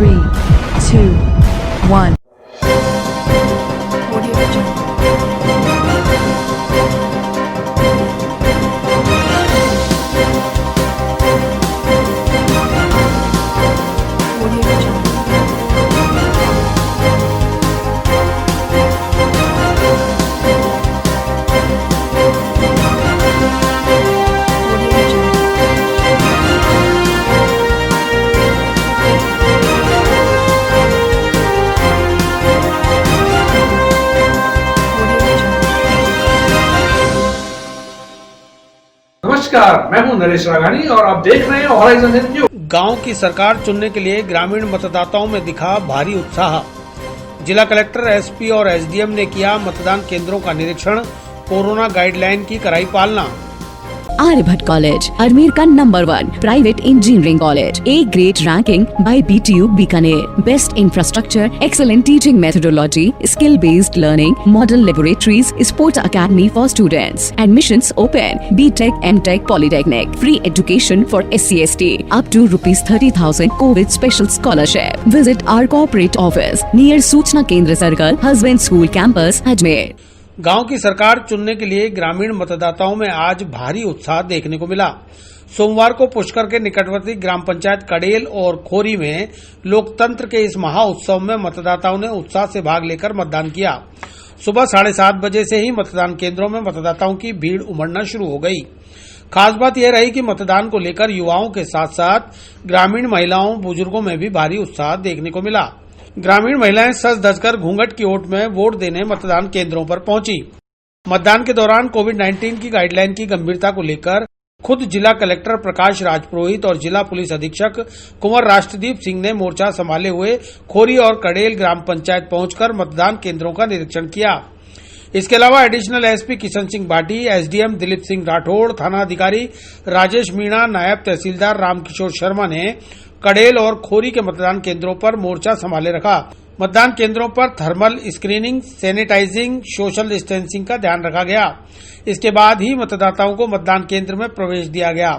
3, 2, 1. नमस्कार, मैं हूं नरेश राघानी और आप देख रहे हैं हॉराइजन न्यूज। गांव की सरकार चुनने के लिए ग्रामीण मतदाताओं में दिखा भारी उत्साह। जिला कलेक्टर, एसपी और एसडीएम ने किया मतदान केंद्रों का निरीक्षण, कोरोना गाइडलाइन की कराई पालना। Aryabhatt College, Ajmer का number 1 private engineering college, A grade ranking by BTU Bikaner, best infrastructure, excellent teaching methodology, skill based learning, model laboratories, sports academy for students, admissions open, BTech, MTech, Polytechnic, free education for SC/ST, up to ₹30,000 COVID special scholarship. Visit our corporate office near सूचना केंद्र circle, husband school campus, Ajmer. गांव की सरकार चुनने के लिए ग्रामीण मतदाताओं में आज भारी उत्साह देखने को मिला। सोमवार को पुष्कर के निकटवर्ती ग्राम पंचायत कड़ेल और खोरी में लोकतंत्र के इस महा उत्सव में मतदाताओं ने उत्साह से भाग लेकर मतदान किया। सुबह 7:30 बजे से ही मतदान केंद्रों में मतदाताओं की भीड़ उमड़ना शुरू हो गई। खास बात यह रही कि मतदान को लेकर युवाओं के साथ साथ ग्रामीण महिलाओं, बुजुर्गों में भी भारी उत्साह देखने को मिला। ग्रामीण महिलाएं सज धजकर घूंघट की ओट में वोट देने मतदान केंद्रों पर पहुंची। मतदान के दौरान कोविड-19 की गाइडलाइन की गंभीरता को लेकर खुद जिला कलेक्टर प्रकाश राजपुरोहित और जिला पुलिस अधीक्षक कुंवर राष्ट्रदीप सिंह ने मोर्चा संभाले हुए खोरी और कड़ेल ग्राम पंचायत पहुंचकर मतदान केंद्रों का निरीक्षण किया। इसके अलावा additional SP Kishan Singh Bhati, SDM Dilip Singh Rathore, थाना अधिकारी राजेश मीणा, नायब तहसीलदार रामकिशोर शर्मा ने कड़ेल और खोरी के मतदान केंद्रों पर मोर्चा संभाले रखा। मतदान केंद्रों पर thermal screening, sanitizing, social distancing का ध्यान रखा गया। इसके बाद ही मतदाताओं को मतदान केंद्र में प्रवेश दिया गया।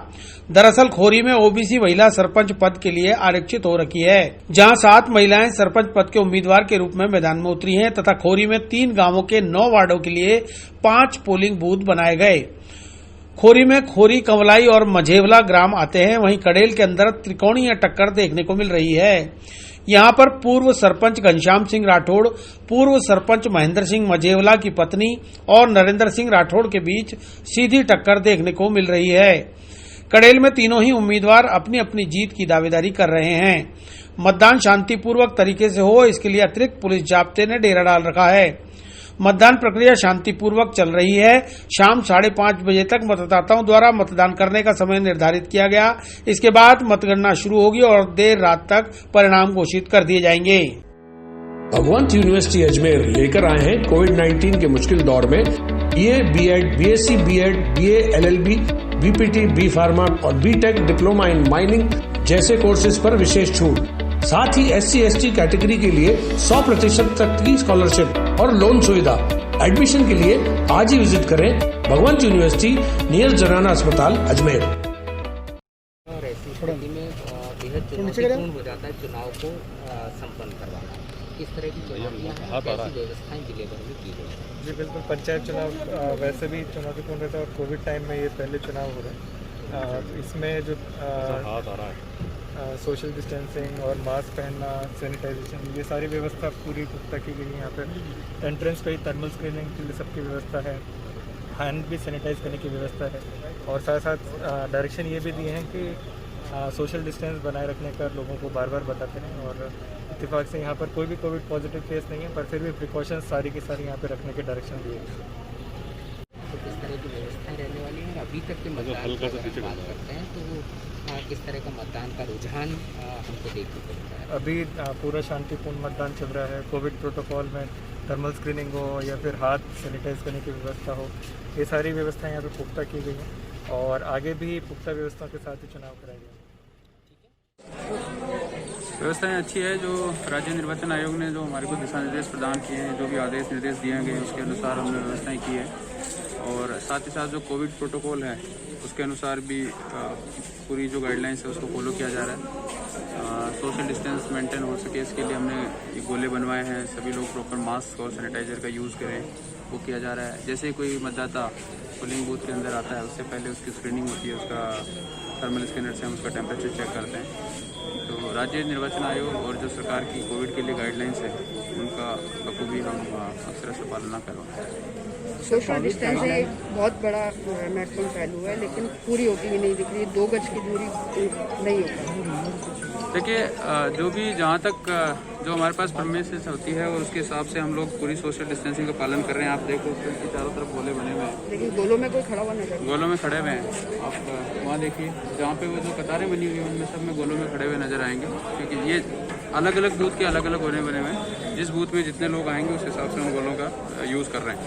दरअसल खोरी में ओबीसी महिला सरपंच पद के लिए आरक्षित हो रखी है, जहां 7 महिलाएं सरपंच पद के उम्मीदवार के रूप में मैदान में उतरी हैं तथा खोरी में 3 गांवों के 9 वार्डों के लिए 5 पोलिंग बूथ बनाए गए। खोरी में खोरी, कंवलाई और मझेवला ग्राम आते हैं। वहीं कड़ेल के अंदर त्रिकोणीय टक्कर देखने को मिल रही है। यहां पर पूर्व सरपंच घनश्याम सिंह राठौड़, पूर्व सरपंच महेंद्र सिंह मझेवला की पत्नी और नरेंद्र सिंह राठौड़ के बीच सीधी टक्कर देखने को मिल रही है। कड़ेल में तीनों ही उम्मीदवार अपनी अपनी जीत की दावेदारी कर रहे हैं। मतदान शांतिपूर्वक तरीके से हो, इसके लिए अतिरिक्त पुलिस जाब्ते ने डेरा डाल रखा है। मतदान प्रक्रिया शांतिपूर्वक चल रही है। शाम 5:30 बजे तक मतदाताओं द्वारा मतदान करने का समय निर्धारित किया गया। इसके बाद मतगणना शुरू होगी और देर रात तक परिणाम घोषित कर दिए जाएंगे। भगवंत यूनिवर्सिटी अजमेर लेकर आए हैं कोविड-19 के मुश्किल दौर में BA, BEd, BSc, BEd, BA, LLB, BPT, B pharma और BTech डिप्लोमा इन माइनिंग जैसे कोर्सेज पर विशेष छूट। साथ ही SC/ST कैटेगरी के लिए 100% तक की स्कॉलरशिप और लोन सुविधा। एडमिशन के लिए आज ही विजिट करें भगवंत यूनिवर्सिटी नियर जराना अस्पताल अजमेर। और ऐसी स्थिति में बेहद चुनौतीपूर्ण हो जाता है चुनाव को संपन्न करवाना। किस तरह की चुनौतियां हैं, कैसी व्यवस्थाएं जिले भर में की गई हैं? जी बिल्कुल, पंचायत चुनाव वैसे भी चुनौतीपूर्ण रहता है और कोविड टाइम में ये पहले चुनाव हो रहे हैं। इसमें जो सोशल डिस्टेंसिंग और मास्क पहनना, सैनिटाइजेशन, ये सारी व्यवस्था पूरी पुख्ता की गई है। यहाँ पे एंट्रेंस पे ही थर्मल स्क्रीनिंग के लिए सबकी व्यवस्था है, हैंड भी सैनिटाइज करने की व्यवस्था है और साथ साथ डायरेक्शन ये भी दिए हैं कि सोशल डिस्टेंस बनाए रखने का लोगों को बार बार बताते हैं। और इत्तेफाक से यहाँ पर कोई भी कोविड पॉजिटिव केस नहीं है, पर फिर भी प्रिकॉशंस सारी की सारी यहाँ पे रखने के डायरेक्शन दिए हैं। तो किस तरह की व्यवस्थाएं रहने वाली हैं? अभी तक के मतदान की बात करते हैं तो किस तरह का मतदान का रुझान हमको देखने को मिलता है? अभी पूरा शांतिपूर्ण मतदान चल रहा है। कोविड प्रोटोकॉल में थर्मल स्क्रीनिंग हो या फिर हाथ सैनिटाइज करने की व्यवस्था हो, ये सारी व्यवस्थाएं यहाँ पे पुख्ता की गई हैं और आगे भी पुख्ता व्यवस्थाओं के साथ ही चुनाव कराए जाएंगे। व्यवस्थाएं अच्छी है। जो राज्य निर्वाचन आयोग ने जो हमारे को दिशा निर्देश प्रदान किए हैं, जो भी आदेश निर्देश दिए गए उसके अनुसार हमने व्यवस्थाएं की है और साथ ही साथ जो कोविड प्रोटोकॉल है उसके अनुसार भी पूरी जो गाइडलाइंस है उसको फॉलो किया जा रहा है। सोशल डिस्टेंस मेंटेन हो सके इसके लिए हमने ये गोले बनवाए हैं। सभी लोग प्रॉपर मास्क और सैनिटाइजर का यूज़ करें, वो किया जा रहा है। जैसे कोई मतदाता पोलिंग बूथ के अंदर आता है उससे पहले उसकी स्क्रीनिंग होती है, उसका थर्मल स्कैनर से हम उसका टेम्परेचर चेक करते हैं। तो राज्य निर्वाचन आयोग और जो सरकार की कोविड के लिए गाइडलाइंस है उनका बखूबी हम अक्सर से पालना करवाते हैं। सोशल डिस्टेंसिंग एक बहुत बड़ा महत्वपूर्ण पहलू है, लेकिन पूरी होती हुई नहीं दिख रही। 2 गज की दूरी नहीं हो पाती। देखिए, जो भी जहाँ तक जो हमारे पास परमिशंस होती है और उसके हिसाब से हम लोग पूरी सोशल डिस्टेंसिंग का पालन कर रहे हैं। आप देखो उसके चारों तरफ गोले बने हुए हैं, लेकिन गोलों में कोई खड़ा हुआ नहीं, गोलों में खड़े हुए हैं। आप वहाँ देखिए जहाँ पे वो जो कतारें बनी हुई हैं उनमें सब में गोलों में खड़े हुए नजर आएंगे, क्योंकि ये अलग अलग बूथ के अलग अलग गोले बने हुए हैं। जिस बूथ में जितने लोग आएंगे उस हिसाब से हम गोलों का यूज़ कर रहे हैं।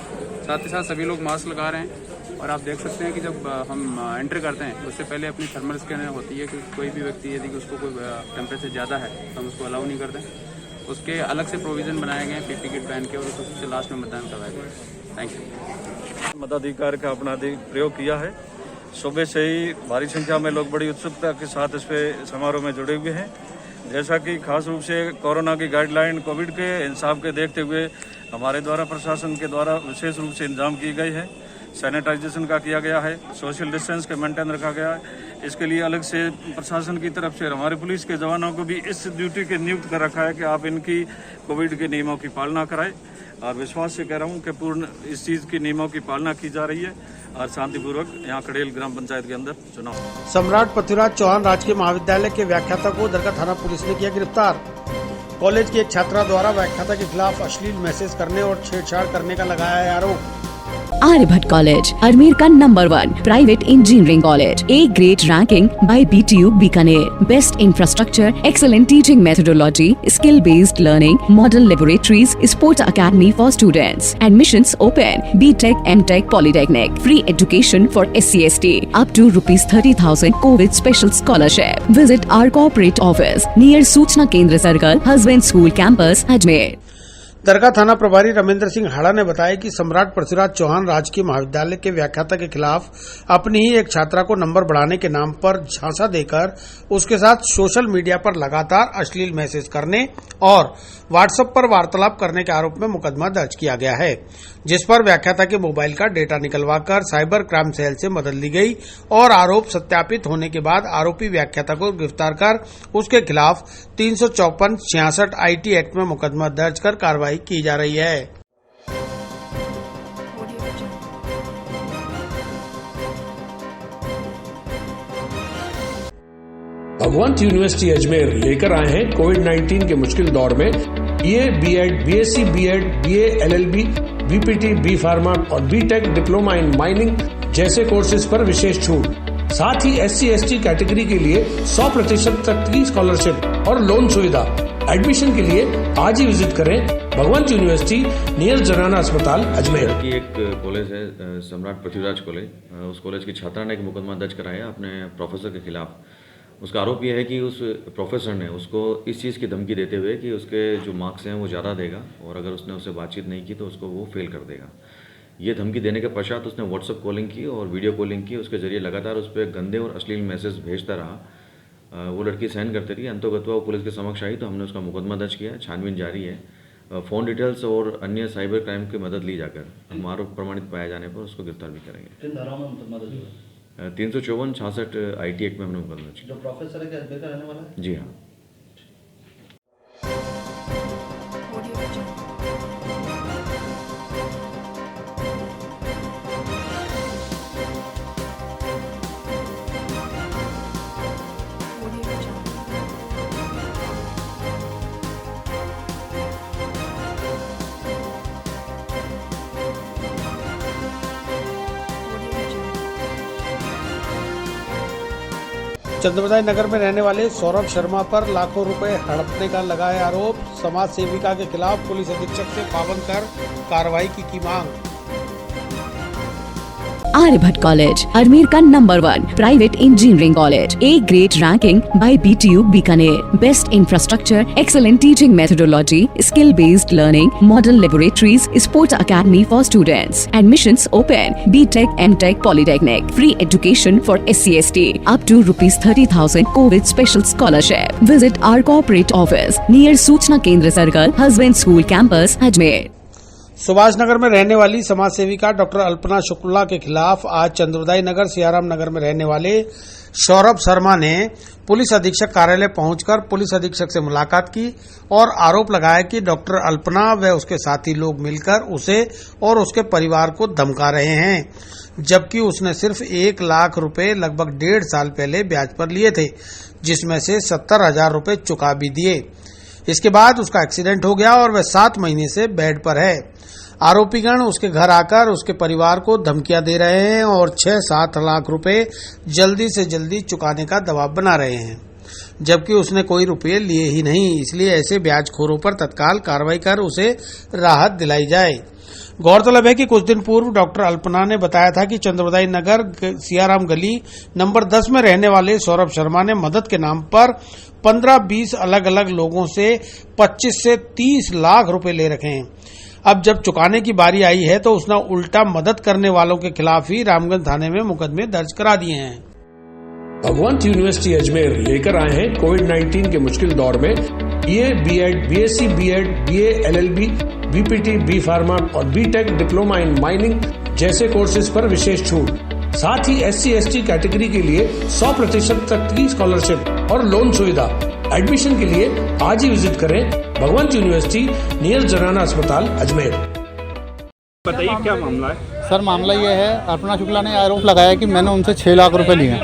साथ ही साथ सभी लोग मास्क लगा रहे हैं। और आप देख सकते हैं कि जब हम एंटर करते हैं उससे पहले अपनी थर्मल स्कैनर होती है कि कोई भी व्यक्ति यदि उसको कोई टेम्परेचर ज़्यादा है तो हम उसको अलाउ नहीं करते। उसके अलग से प्रोविज़न बनाए गए हैं, पीपी किट पहन के, और उसको सबसे लास्ट में मतदान करवाया गया। Thank you. मताधिकार का अपना प्रयोग किया है। सुबह से ही भारी संख्या में लोग बड़ी उत्सुकता के साथ इस पे समारोह में जुड़े हुए हैं। जैसा कि खास रूप से कोरोना की गाइडलाइन, कोविड के हिसाब के देखते हुए हमारे द्वारा प्रशासन के द्वारा विशेष रूप से इंतजाम की गई है। सैनिटाइजेशन का किया गया है, सोशल डिस्टेंस के मेंटेन रखा गया है। इसके लिए अलग से प्रशासन की तरफ से हमारे पुलिस के जवानों को भी इस ड्यूटी के नियुक्त कर रखा है कि आप इनकी कोविड के नियमों की पालना कराएं। और विश्वास से कह रहा हूं कि पूर्ण इस चीज़ की नियमों की पालना की जा रही है और शांतिपूर्वक यहाँ कड़ेल ग्राम पंचायत के अंदर चुनाव। सम्राट पृथ्वीराज चौहान राजकीय महाविद्यालय के व्याख्याता को दरगाह थाना पुलिस ने किया गिरफ्तार। कॉलेज की एक छात्रा द्वारा व्याख्याता के खिलाफ अश्लील मैसेज करने और छेड़छाड़ करने का लगाया है आरोप। Aryabhatt College, Ajmer का number 1 private engineering college. A grade ranking by BTU Bikaner. Best infrastructure, excellent teaching methodology, skill-based learning, model laboratories, sport academy for students. Admissions open. BTech, MTech, Polytechnic. Free education for SC/ST. Up to ₹30,000 COVID special scholarship. Visit our corporate office near सूचना केंद्र circle, Husband School Campus, Ajmer. दरगाह थाना प्रभारी रमेंद्र सिंह हाड़ा ने बताया कि सम्राट पृथ्वीराज चौहान राजकीय महाविद्यालय के व्याख्याता के खिलाफ अपनी ही एक छात्रा को नंबर बढ़ाने के नाम पर झांसा देकर उसके साथ सोशल मीडिया पर लगातार अश्लील मैसेज करने और व्हाट्सएप पर वार्तालाप करने के आरोप में मुकदमा दर्ज किया गया है, जिस पर व्याख्याता के मोबाइल का डेटा निकलवाकर साइबर क्राइम सेल से मदद ली गई और आरोप सत्यापित होने के बाद आरोपी व्याख्याता को गिरफ्तार कर उसके खिलाफ 354-66 IT एक्ट में मुकदमा दर्ज कर कार्रवाई की जा रही है। भगवंत यूनिवर्सिटी अजमेर लेकर आए हैं कोविड-19 के मुश्किल दौर में BA, BEd, BSc, BEd, BA, LLB, BPT, B pharma और BTech डिप्लोमा इन माइनिंग जैसे कोर्सेज पर विशेष छूट। साथ ही SC/ST कैटेगरी के लिए 100% तक की स्कॉलरशिप और लोन सुविधा। एडमिशन के लिए आज ही विजिट करें भगवंत यूनिवर्सिटी नियर जनाना अस्पताल अजमेर। की एक कॉलेज है सम्राट पृथ्वीराज कॉलेज, उस कॉलेज की छात्रा ने एक मुकदमा दर्ज कराया अपने प्रोफेसर के खिलाफ। उसका आरोप यह है कि उस प्रोफेसर ने उसको इस चीज़ की धमकी देते हुए कि उसके जो मार्क्स हैं वो ज़्यादा देगा और अगर उसने उससे बातचीत नहीं की तो उसको वो फेल कर देगा। ये धमकी देने के पश्चात उसने व्हाट्सएप कॉलिंग की और वीडियो कॉलिंग की। उसके जरिए लगातार उस पर गंदे और अश्लील मैसेज भेजता रहा। वो लड़की सहन करती रही। अंतोगत्वा वो पुलिस के समक्ष आई तो हमने उसका मुकदमा दर्ज किया है। छानबीन जारी है। फ़ोन डिटेल्स और अन्य साइबर क्राइम की मदद ली जाकर हम आरोप प्रमाणित पाए जाने पर उसको गिरफ्तार भी करेंगे। 354-66 IT एक्ट में हमने मुकदमा दर्ज किया। जो प्रोफेसर है क्या अजमेर का रहने वाला है? जी हाँ। चंद्रबदाई नगर में रहने वाले सौरभ शर्मा पर लाखों रुपए हड़पने का लगाया आरोप। समाज सेविका के खिलाफ पुलिस अधीक्षक से पाबंद कर कार्रवाई की मांग। Aryabhatta College, Ajmer ka #1 private engineering college. A great ranking by BTU Bikaner. Best infrastructure, excellent teaching methodology, skill-based learning, model laboratories, sports academy for students. Admissions open. BTech, MTech, Polytechnic. Free education for SC/ST. Up to ₹30,000 COVID special scholarship. Visit our corporate office near सूचना केंद्र circle, husband school campus, Ajmer. Subhash Nagar में रहने वाली समाज सेविका doctor Alpana Shukla के खिलाफ आज चंद्रोदय नगर सियाराम नगर में रहने वाले सौरभ शर्मा ने पुलिस अधीक्षक कार्यालय पहुंचकर पुलिस अधीक्षक से मुलाकात की और आरोप लगाया कि डॉक्टर अल्पना व उसके साथी लोग मिलकर उसे और उसके परिवार को धमका रहे हैं, जबकि उसने सिर्फ 1 लाख रुपए लगभग 1.5 साल पहले ब्याज पर लिए थे, जिसमें से 70,000 रुपए चुका भी दिए। इसके बाद उसका एक्सीडेंट हो गया और वह 7 महीने से बेड पर है। आरोपीगण उसके घर आकर उसके परिवार को धमकियां दे रहे हैं और 6-7 लाख रुपए जल्दी से जल्दी चुकाने का दबाव बना रहे हैं, जबकि उसने कोई रुपये लिए ही नहीं। इसलिए ऐसे ब्याजखोरों पर तत्काल कार्रवाई कर उसे राहत दिलाई जाए। गौरतलब है कि कुछ दिन पूर्व डॉक्टर अल्पना ने बताया था कि चंद्रोदय नगर सियाराम गली नंबर 10 में रहने वाले सौरभ शर्मा ने मदद के नाम पर 15-20 अलग अलग लोगों से 25 से 30 लाख रुपए ले रखे हैं। अब जब चुकाने की बारी आई है तो उसने उल्टा मदद करने वालों के खिलाफ ही रामगंज थाने में मुकदमे दर्ज करा दिए हैं। भगवंत यूनिवर्सिटी अजमेर लेकर आए हैं कोविड-19 के मुश्किल दौर में BA, BEd, BSc, BEd, BA, LLB, BPT, B pharma और BTech डिप्लोमा इन माइनिंग जैसे कोर्सेज पर विशेष छूट। साथ ही SC/ST कैटेगरी के लिए 100% तक की स्कॉलरशिप और लोन सुविधा। एडमिशन के लिए आज ही विजिट करें भगवंत यूनिवर्सिटी नियर जनाना अस्पताल अजमेर। बताइए क्या मामला है? सर मामला ये है, अल्पना शुक्ला ने आरोप लगाया कि मैंने उनसे 6 लाख रुपए लिए,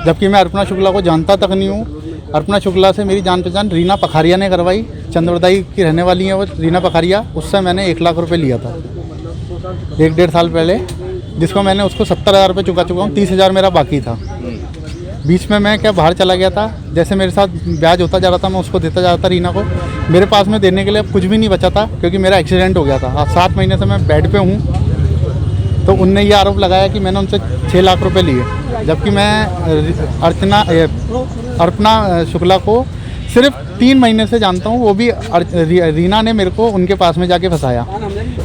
जबकि मैं अल्पना शुक्ला को जानता तक नहीं हूँ। अल्पना शुक्ला से मेरी जान पहचान रीना पखारिया ने करवाई, चंद्रोदय की रहने वाली है वो रीना पखारिया। उससे मैंने 1 लाख रुपए लिया था 1-1.5 साल पहले, जिसको मैंने उसको 70,000 रुपये चुका चुका हूँ। 30,000 मेरा बाकी था। बीच में मैं क्या बाहर चला गया था, जैसे मेरे साथ ब्याज होता जा रहा था मैं उसको देता जा रहा था रीना को। मेरे पास में देने के लिए अब कुछ भी नहीं बचा था, क्योंकि मेरा एक्सीडेंट हो गया था। आज 7 महीने से मैं बेड पे हूँ। तो उनने ये आरोप लगाया कि मैंने उनसे 6 लाख रुपए लिए, जबकि मैं अल्पना शुक्ला को सिर्फ 3 महीने से जानता हूँ। वो भी रीना ने मेरे को उनके पास में जाके फंसाया।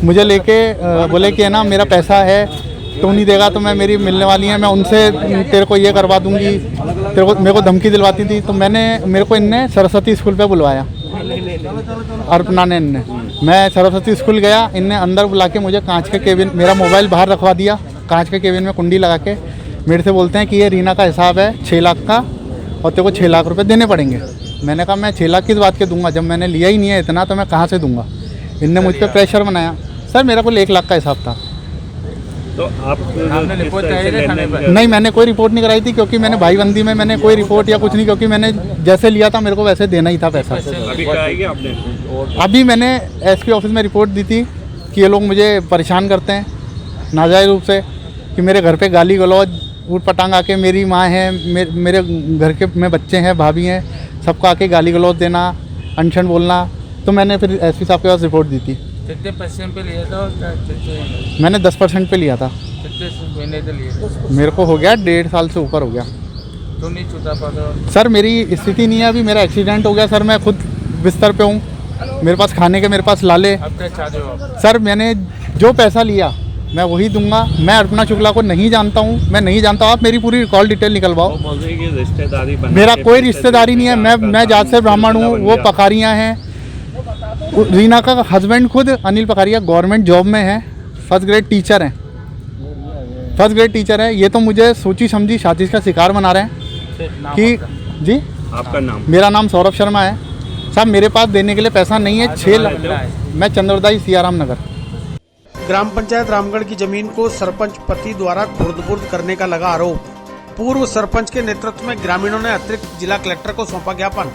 मुझे लेके बोले कि है ना मेरा पैसा है तो नहीं देगा तो मैं मेरी मिलने वाली है, मैं उनसे तेरे को ये करवा दूंगी, तेरे को मेरे को धमकी दिलवाती थी। तो मेरे को इनने सरस्वती स्कूल पे बुलवाया, अल्पना ने इनने। मैं सरस्वती स्कूल गया, इनने अंदर बुला के मुझे कांच के केबिन, मेरा मोबाइल बाहर रखवा दिया, कांच के केबिन में कुंडी लगा के मेरे से बोलते हैं कि ये रीना का हिसाब है 6 लाख का और तेरे को 6 लाख रुपए देने पड़ेंगे। मैंने कहा मैं 6 लाख किस बात के दूंगा, जब मैंने लिया ही नहीं है इतना तो मैं कहाँ से दूंगा। इनने मुझ पर प्रेशर बनाया। सर मेरा कुल 1 लाख का हिसाब था। तो आपने रिपोर्ट नहीं, मैंने कोई रिपोर्ट नहीं कराई थी, क्योंकि मैंने भाईबंदी में मैंने कोई रिपोर्ट या कुछ नहीं, क्योंकि मैंने जैसे लिया था मेरे को वैसे देना ही था पैसा। अभी क्या है आपने? अभी मैंने SP ऑफिस में रिपोर्ट दी थी कि ये लोग मुझे परेशान करते हैं नाजायज़ रूप से, कि मेरे घर पे गाली गलौज ऊट पटांग आके, मेरी माँ है, मेरे घर के में बच्चे हैं, भाभी हैं, सबको आके गाली गलौज देना, अनशन बोलना। तो मैंने फिर SP साहब के पास रिपोर्ट दी थी। कितने % पे लिया था? मैंने 10% पे लिया था। कितने महीने से लिए? मेरे को हो गया 1.5 साल से ऊपर हो गया। तो नहीं छुटा पाता? सर मेरी स्थिति नहीं है, अभी मेरा एक्सीडेंट हो गया सर, मैं खुद बिस्तर पे हूँ, मेरे पास खाने के मेरे पास लाले। अब क्या चाहते हो आप? सर मैंने जो पैसा लिया मैं वही दूंगा। मैं अल्पना शुक्ला को नहीं जानता हूँ, मैं नहीं जानता। आप मेरी पूरी कॉल डिटेल निकलवाओ। रिश्तेदारी मेरा कोई रिश्तेदारी नहीं है, मैं जात से ब्राह्मण हूँ, वो पखारियाँ हैं। रीना का हस्बैंड खुद अनिल पखारिया गवर्नमेंट जॉब में है, फर्स्ट ग्रेड टीचर है। ये तो मुझे सोची समझी साजिश का शिकार बना रहे हैं कि जी। आपका नाम? मेरा नाम सौरभ शर्मा है। साहब मेरे पास देने के लिए पैसा नहीं है। 6 लाख। मैं चंद्रोदय सियाराम नगर। ग्राम पंचायत रामगढ़ की जमीन को सरपंच पति द्वारा खुर्द-बुर्द करने का लगा आरोप। पूर्व सरपंच के नेतृत्व में ग्रामीणों ने अतिरिक्त जिला कलेक्टर को सौंपा ज्ञापन।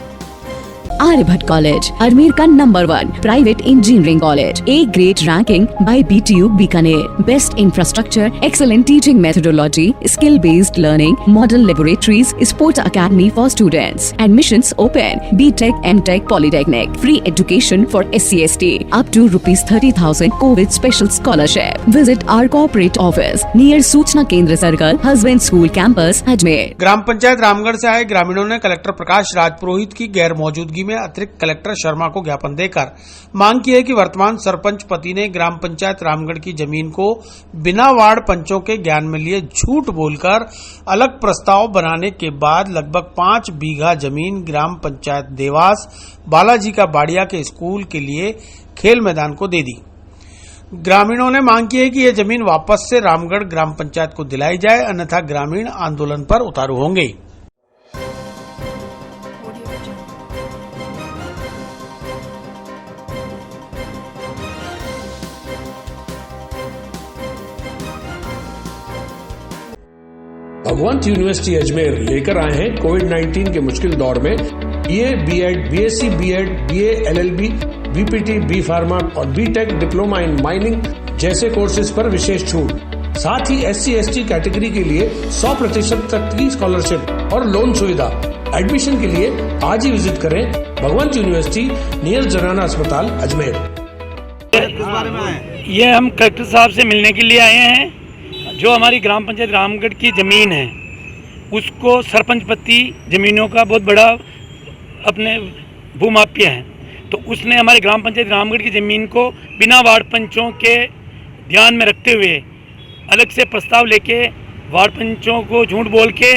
Aryabhatta College, Ajmer ka #1 private engineering college. A great ranking by BTU Bikaner. Best infrastructure, excellent teaching methodology, skill-based learning, model laboratories, sport academy for students. Admissions open. BTech, MTech, Polytechnic. Free education for SC/ST. Up to ₹30,000 COVID special scholarship. Visit our corporate office near सूचना केंद्र circle, husband school campus, Ajmer. ग्राम पंचायत रामगढ़ से आए ग्रामीणों ने collector प्रकाश राजपुरोहित की गैर मौजूदगी में अतिरिक्त कलेक्टर शर्मा को ज्ञापन देकर मांग की है कि वर्तमान सरपंच पति ने ग्राम पंचायत रामगढ़ की जमीन को बिना वार्ड पंचों के ज्ञान में लिए झूठ बोलकर अलग प्रस्ताव बनाने के बाद लगभग 5 बीघा जमीन ग्राम पंचायत देवास बालाजी का बाड़िया के स्कूल के लिए खेल मैदान को दे दी। ग्रामीणों ने मांग की है कि यह जमीन वापस से रामगढ़ ग्राम पंचायत को दिलाई जाए, अन्यथा ग्रामीण आंदोलन पर उतारू होंगे। भगवंत यूनिवर्सिटी अजमेर लेकर आए हैं कोविड-19 के मुश्किल दौर में BA, BEd, BSc, BEd, BA, LLB, BPT, B pharma और बीटेक डिप्लोमा इन माइनिंग जैसे कोर्सेज पर विशेष छूट। साथ ही SC/ST कैटेगरी के लिए 100% तक की स्कॉलरशिप और लोन सुविधा। एडमिशन के लिए आज ही विजिट करें भगवंत यूनिवर्सिटी नियर जनाना अस्पताल अजमेर। ये हम कलेक्टर साहब से मिलने के लिए आए हैं। जो हमारी ग्राम पंचायत रामगढ़ की ज़मीन है उसको सरपंच पति ज़मीनों का बहुत बड़ा अपने भूमाफिया है, तो उसने हमारे ग्राम पंचायत रामगढ़ की ज़मीन को बिना वार्ड पंचों के ध्यान में रखते हुए अलग से प्रस्ताव लेके वार्ड पंचों को झूठ बोल के,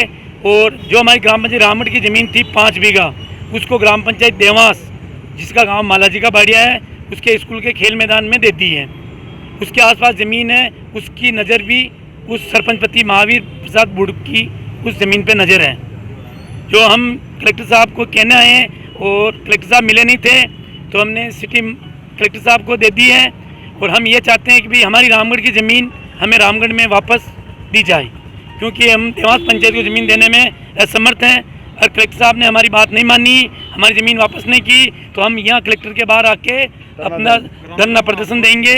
और जो हमारी ग्राम पंचायत रामगढ़ की ज़मीन थी 5 बीघा उसको ग्राम पंचायत देवास, जिसका गांव मालाजी का बाड़िया है, उसके स्कूल के खेल मैदान में दे दी है। उसके आसपास ज़मीन है, उसकी नज़र भी उस सरपंच पति महावीर प्रसाद बुड़ की उस ज़मीन पे नज़र है। जो हम कलेक्टर साहब को कहने आए हैं और कलेक्टर साहब मिले नहीं थे, तो हमने सिटी कलेक्टर साहब को दे दी है और हम ये चाहते हैं कि भाई हमारी रामगढ़ की ज़मीन हमें रामगढ़ में वापस दी जाए, क्योंकि हम देवास पंचायत को ज़मीन देने में असमर्थ हैं। और कलेक्टर साहब ने हमारी बात नहीं मानी, हमारी ज़मीन वापस नहीं की, तो हम यहाँ कलेक्टर के बाहर आके अपना धरना प्रदर्शन देंगे।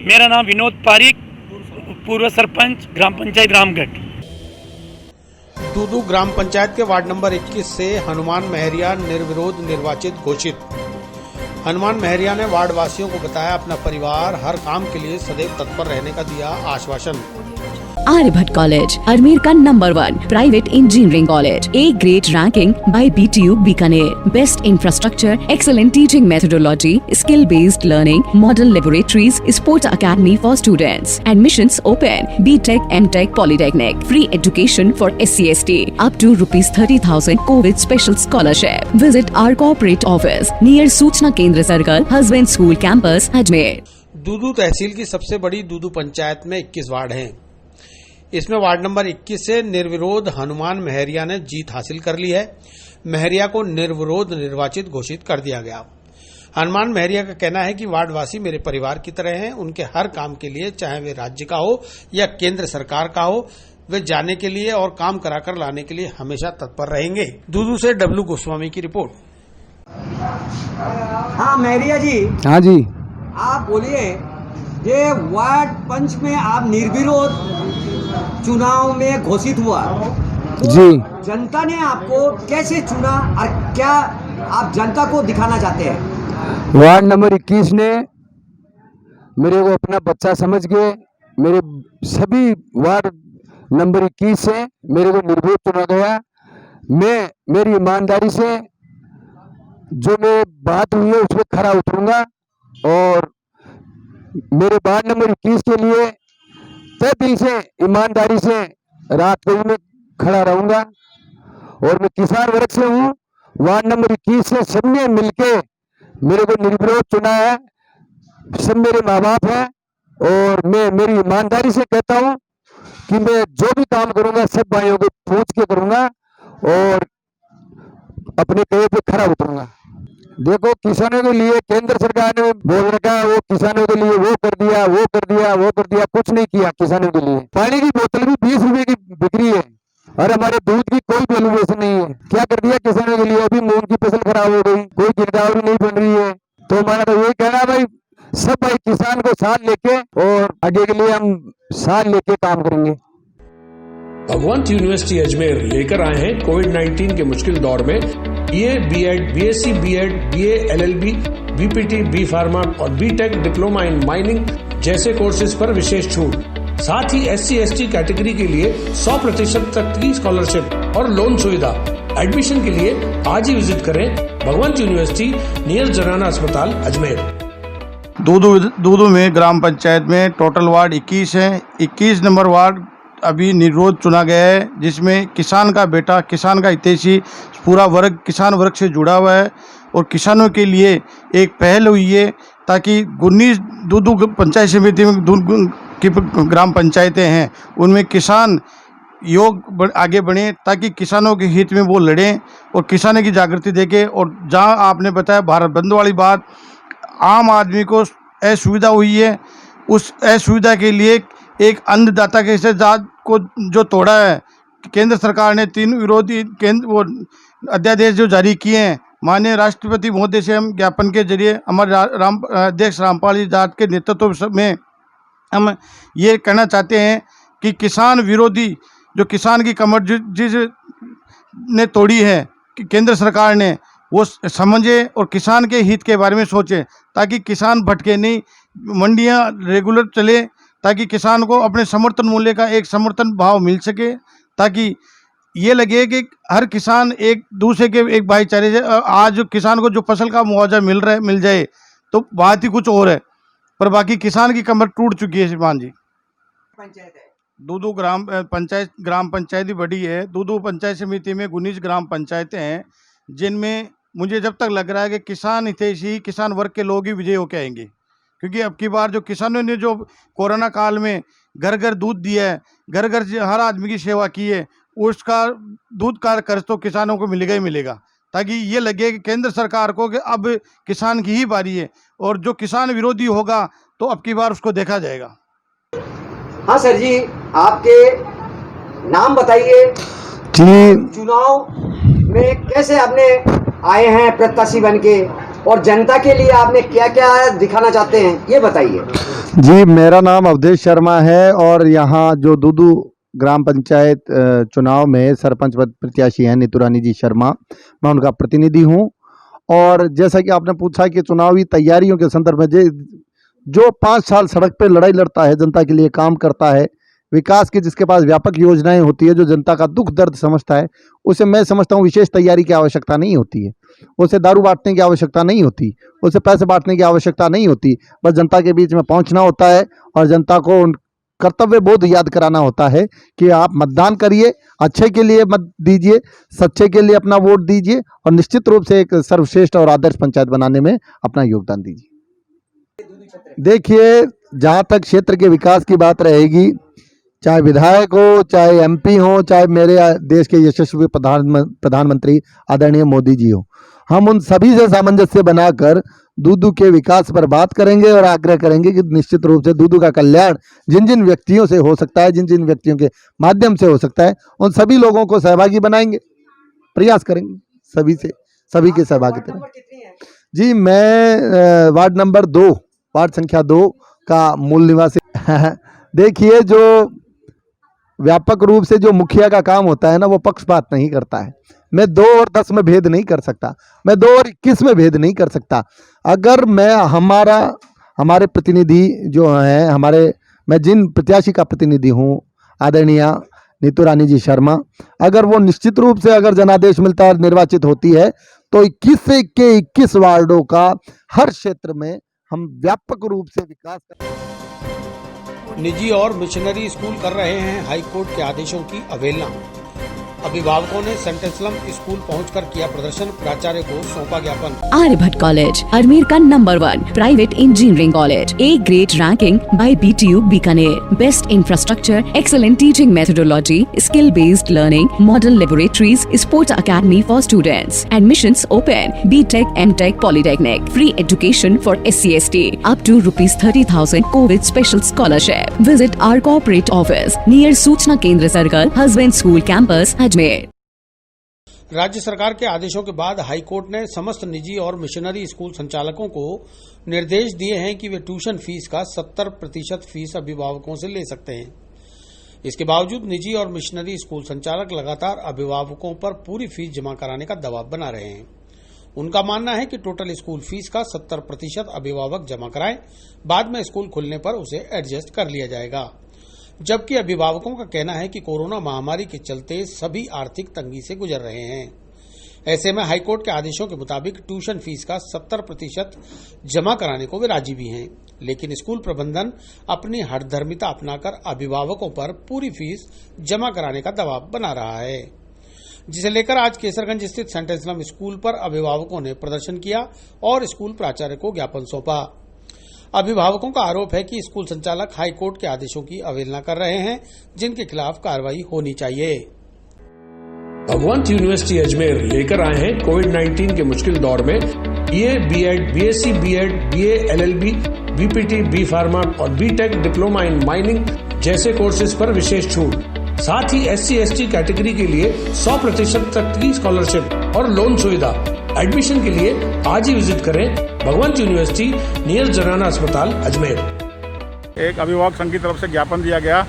मेरा नाम विनोद पारिक, पूर्व सरपंच ग्राम पंचायत रामगढ़। दूदू ग्राम पंचायत के वार्ड नंबर 21 से हनुमान महरिया निर्विरोध निर्वाचित घोषित। हनुमान महरिया ने वार्ड वासियों को बताया अपना परिवार हर काम के लिए सदैव तत्पर रहने का दिया आश्वासन। Aryabhatta College, Ajmer ka #1 private engineering college. A great ranking by BTU Bikaner. Best infrastructure, excellent teaching methodology, skill-based learning, model laboratories, sport academy for students. Admissions open. BTech, MTech, Polytechnic. Free education for SC/ST. Up to ₹30,000 COVID special scholarship. Visit our corporate office near सूचना केंद्र circle, husband school campus, Ajmer. Dudu tehsil की सबसे बड़ी दूदू पंचायत में 21 ward हैं। इसमें ward number 21 से निर्विरोध हनुमान महरिया ने जीत हासिल कर ली है। महरिया को निर्विरोध निर्वाचित घोषित कर दिया गया। हनुमान महरिया का कहना है कि वार्डवासी मेरे परिवार की तरह हैं। उनके हर काम के लिए, चाहे वे राज्य का हो या केंद्र सरकार का हो, वे जाने के लिए और काम कराकर लाने के लिए हमेशा तत्पर रहेंगे। दूदू से डब्लू गोस्वामी की रिपोर्ट। हाँ महरिया जी। हाँ जी, आप बोलिए, ये वार्ड पंच में आप निर्विरोध चुनाव में घोषित हुआ जी। जनता ने आपको कैसे चुना और क्या आप जनता को दिखाना चाहते हैं? वार्ड नंबर 21 ने मेरे को अपना बच्चा समझ के मेरे सभी वार्ड नंबर 21 से मेरे को निर्विरोध चुना गया। मैं मेरी ईमानदारी से जो मैं बात हुई है उसमें खरा उतरूंगा और मेरे वार्ड नंबर 21 के लिए तय दिल से ईमानदारी से रात को में खड़ा रहूंगा। और मैं किसान वर्ग से हूँ, वार्ड नंबर 21 से सबने मिलके मेरे को निर्विरोध चुना है। सब मेरे माँ बाप हैं और मैं मेरी ईमानदारी से कहता हूँ कि मैं जो भी काम करूंगा सब भाइयों को पूछ के करूंगा और अपने कहे पे खड़ा उतरूंगा। देखो, किसानों के लिए केंद्र सरकार ने बोल रखा है, वो किसानों के लिए वो कर दिया, वो कर दिया, वो कर दिया, कुछ नहीं किया किसानों के लिए। पानी की बोतल भी 20 रुपए की बिक्री है और हमारे दूध की कोई वैल्यूएशन नहीं है। क्या कर दिया किसानों के लिए, अभी मूंग की फसल खराब हो गई, कोई गिरदावरी नहीं बन रही है। तो हमारा तो यही कहना है भाई, सब भाई किसान को साथ लेके और आगे के लिए हम साथ लेके काम करेंगे। भगवंत यूनिवर्सिटी अजमेर लेकर आए हैं कोविड-19 के मुश्किल दौर में BA, BEd, BSc, BEd, BA, LLB, BPT, B pharma और बीटेक डिप्लोमा इन माइनिंग जैसे कोर्सेज पर विशेष छूट। साथ ही SC/ST कैटेगरी के लिए 100% तक की स्कॉलरशिप और लोन सुविधा। एडमिशन के लिए आज ही विजिट करें भगवंत यूनिवर्सिटी नियर जनाना अस्पताल अजमेर। दूदू में ग्राम पंचायत में टोटल वार्ड 21 है। 21 नंबर वार्ड अभी निर्विरोध चुना गया है, जिसमें किसान का बेटा, किसान का हितैषी, पूरा वर्ग किसान वर्ग से जुड़ा हुआ है और किसानों के लिए एक पहल हुई है ताकि 19 दूदू पंचायत समिति में की ग्राम पंचायतें हैं, उनमें किसान आगे बढ़ें ताकि किसानों के हित में वो लड़ें और किसानों की जागृति देखें। और जहां आपने बताया भारत बंद वाली बात, आम आदमी को असुविधा हुई है, उस असुविधा के लिए एक अन्नदाता के जात को जो तोड़ा है, केंद्र सरकार ने 3 विरोधी वो अध्यादेश जो जारी किए हैं, माननीय राष्ट्रपति महोदय से हम ज्ञापन के जरिए हमारे अध्यक्ष रामपाल जी जाट के नेतृत्व में हम ये कहना चाहते हैं कि किसान विरोधी जो किसान की कमर जिस ने तोड़ी है कि केंद्र सरकार ने, वो समझे और किसान के हित के बारे में सोचे ताकि किसान भटके नहीं, मंडियां रेगुलर चले ताकि किसान को अपने समर्थन मूल्य का एक समर्थन भाव मिल सके, ताकि ये लगे कि हर किसान एक दूसरे के एक भाईचारे से आज किसान को जो फसल का मुआवजा मिल जाए तो बात ही कुछ और है, पर बाकी किसान की कमर टूट चुकी है। श्रीमान जी, दूदू ग्राम पंचायत ही बड़ी है। दूदू पंचायत समिति में 19 ग्राम पंचायतें हैं, जिनमें मुझे जब तक लग रहा है कि किसान हितैषी किसान वर्ग के लोग ही विजय होकर आएंगे, क्योंकि अब की बार जो किसानों ने जो कोरोना काल में घर घर दूध दिया है, घर घर हर आदमी की सेवा की है, उसका दूध का कर्ज तो किसानों को मिलेगा ही मिलेगा, ताकि ये लगे कि केंद्र सरकार को कि अब किसान की ही बारी है और जो किसान विरोधी होगा तो अब की बार उसको देखा जाएगा। हाँ सर जी, आपके नाम बताइए जी। चुनाव में कैसे आपने आए हैं प्रत्याशी बनके और जनता के लिए आपने क्या क्या दिखाना चाहते हैं, ये बताइए। जी, मेरा नाम अवधेश शर्मा है और यहाँ जो दूदू ग्राम पंचायत चुनाव में सरपंच पद प्रत्याशी हैं नीतू रानी जी शर्मा, मैं उनका प्रतिनिधि हूँ। और जैसा कि आपने पूछा कि चुनावी तैयारियों के संदर्भ में जो 5 साल सड़क पे लड़ाई लड़ता है, जनता के लिए काम करता है, विकास की जिसके पास व्यापक योजनाएं होती है, जो जनता का दुख दर्द समझता है, उसे मैं समझता हूँ विशेष तैयारी की आवश्यकता नहीं होती है, उसे दारू बांटने की आवश्यकता नहीं होती, उसे पैसे बांटने की आवश्यकता नहीं होती, बस जनता के बीच में पहुँचना होता है और जनता को कर्तव्य बोध याद कराना होता है कि आप मतदान करिए, अच्छे के लिए मत दीजिए, सच्चे के लिए अपना वोट दीजिए और निश्चित रूप से एक सर्वश्रेष्ठ और आदर्श पंचायत बनाने में अपना योगदान दीजिए। देखिए, जहाँ तक क्षेत्र के विकास की बात रहेगी, चाहे विधायक हो, चाहे MP हो, चाहे मेरे देश के यशस्वी प्रधानमंत्री आदरणीय मोदी जी हो, हम उन सभी से सामंजस्य बनाकर दूदू के विकास पर बात करेंगे और आग्रह करेंगे कि निश्चित रूप से दूदू का कल्याण जिन जिन व्यक्तियों से हो सकता है, जिन जिन व्यक्तियों के माध्यम से हो सकता है, उन सभी लोगों को सहभागी बनाएंगे, प्रयास करेंगे सभी के सहभागिता। जी, मैं वार्ड नंबर 2, वार्ड संख्या 2 का मूल निवासी। देखिए, जो व्यापक रूप से जो मुखिया का काम होता है ना, वो पक्षपात नहीं करता है। मैं 2 और 10 में भेद नहीं कर सकता, मैं 2 और 21 में भेद नहीं कर सकता। अगर मैं हमारे प्रतिनिधि जो हैं, मैं जिन प्रत्याशी का प्रतिनिधि हूँ, आदरणीय नीतू रानी जी शर्मा, अगर वो निश्चित रूप से अगर जनादेश मिलता है, निर्वाचित होती है, तो 21 के 21 वार्डों का हर क्षेत्र में हम व्यापक रूप से विकास करेंगे। निजी और मिशनरी स्कूल कर रहे हैं हाईकोर्ट के आदेशों की अवहेलना। अभिभावकों ने सेंट एंसलम स्कूल पहुंचकर किया प्रदर्शन, प्राचार्य को सौंपा ज्ञापन। आर्यभट्ट कॉलेज, अजमेर का number 1 private engineering college, A grade ranking by BTU Bikaner, best infrastructure, excellent teaching methodology, skill based learning, model laboratories, sports academy for students, admissions open, BTech, MTech, polytechnic, free education for SC/ST, up to ₹30,000 COVID special scholarship. Visit our corporate office near सूचना केंद्र circle, husband school campus, Ajmer. राज्य सरकार के आदेशों के बाद high court ने समस्त निजी और मिशनरी स्कूल संचालकों को निर्देश दिए हैं कि वे ट्यूशन फीस का 70% फीस अभिभावकों से ले सकते हैं। इसके बावजूद निजी और मिशनरी स्कूल संचालक लगातार अभिभावकों पर पूरी फीस जमा कराने का दबाव बना रहे हैं। उनका मानना है कि टोटल स्कूल फीस का 70% अभिभावक जमा कराएं, बाद में स्कूल खुलने पर उसे एडजस्ट कर लिया जाएगा। जबकि अभिभावकों का कहना है कि कोरोना महामारी के चलते सभी आर्थिक तंगी से गुजर रहे हैं। ऐसे में हाईकोर्ट के आदेशों के मुताबिक ट्यूशन फीस का 70% जमा कराने को वे राजी भी हैं, लेकिन स्कूल प्रबंधन अपनी हठधर्मिता अपनाकर अभिभावकों पर पूरी फीस जमा कराने का दबाव बना रहा है, जिसे लेकर आज केसरगंज स्थित सेंट एंसलम स्कूल पर अभिभावकों ने प्रदर्शन किया और स्कूल प्राचार्य को ज्ञापन सौंपा। अभिभावकों का आरोप है कि स्कूल संचालक हाईकोर्ट के आदेशों की अवहेलना कर रहे हैं, जिनके खिलाफ कार्रवाई होनी चाहिए। भगवंत यूनिवर्सिटी अजमेर लेकर आए हैं कोविड-19 के मुश्किल दौर में BA, B.Ed, BSc, B.Ed, BA, LLB, BPT, B pharma और B.Tech डिप्लोमा इन माइनिंग जैसे कोर्सेज पर विशेष छूट। साथ ही SC/ST कैटेगरी के लिए 100% तक की स्कॉलरशिप और लोन सुविधा। एडमिशन के लिए आज ही विजिट करें भगवंत यूनिवर्सिटी नियर जनाना अस्पताल अजमेर। एक अभिभावक संघ की तरफ से ज्ञापन दिया गया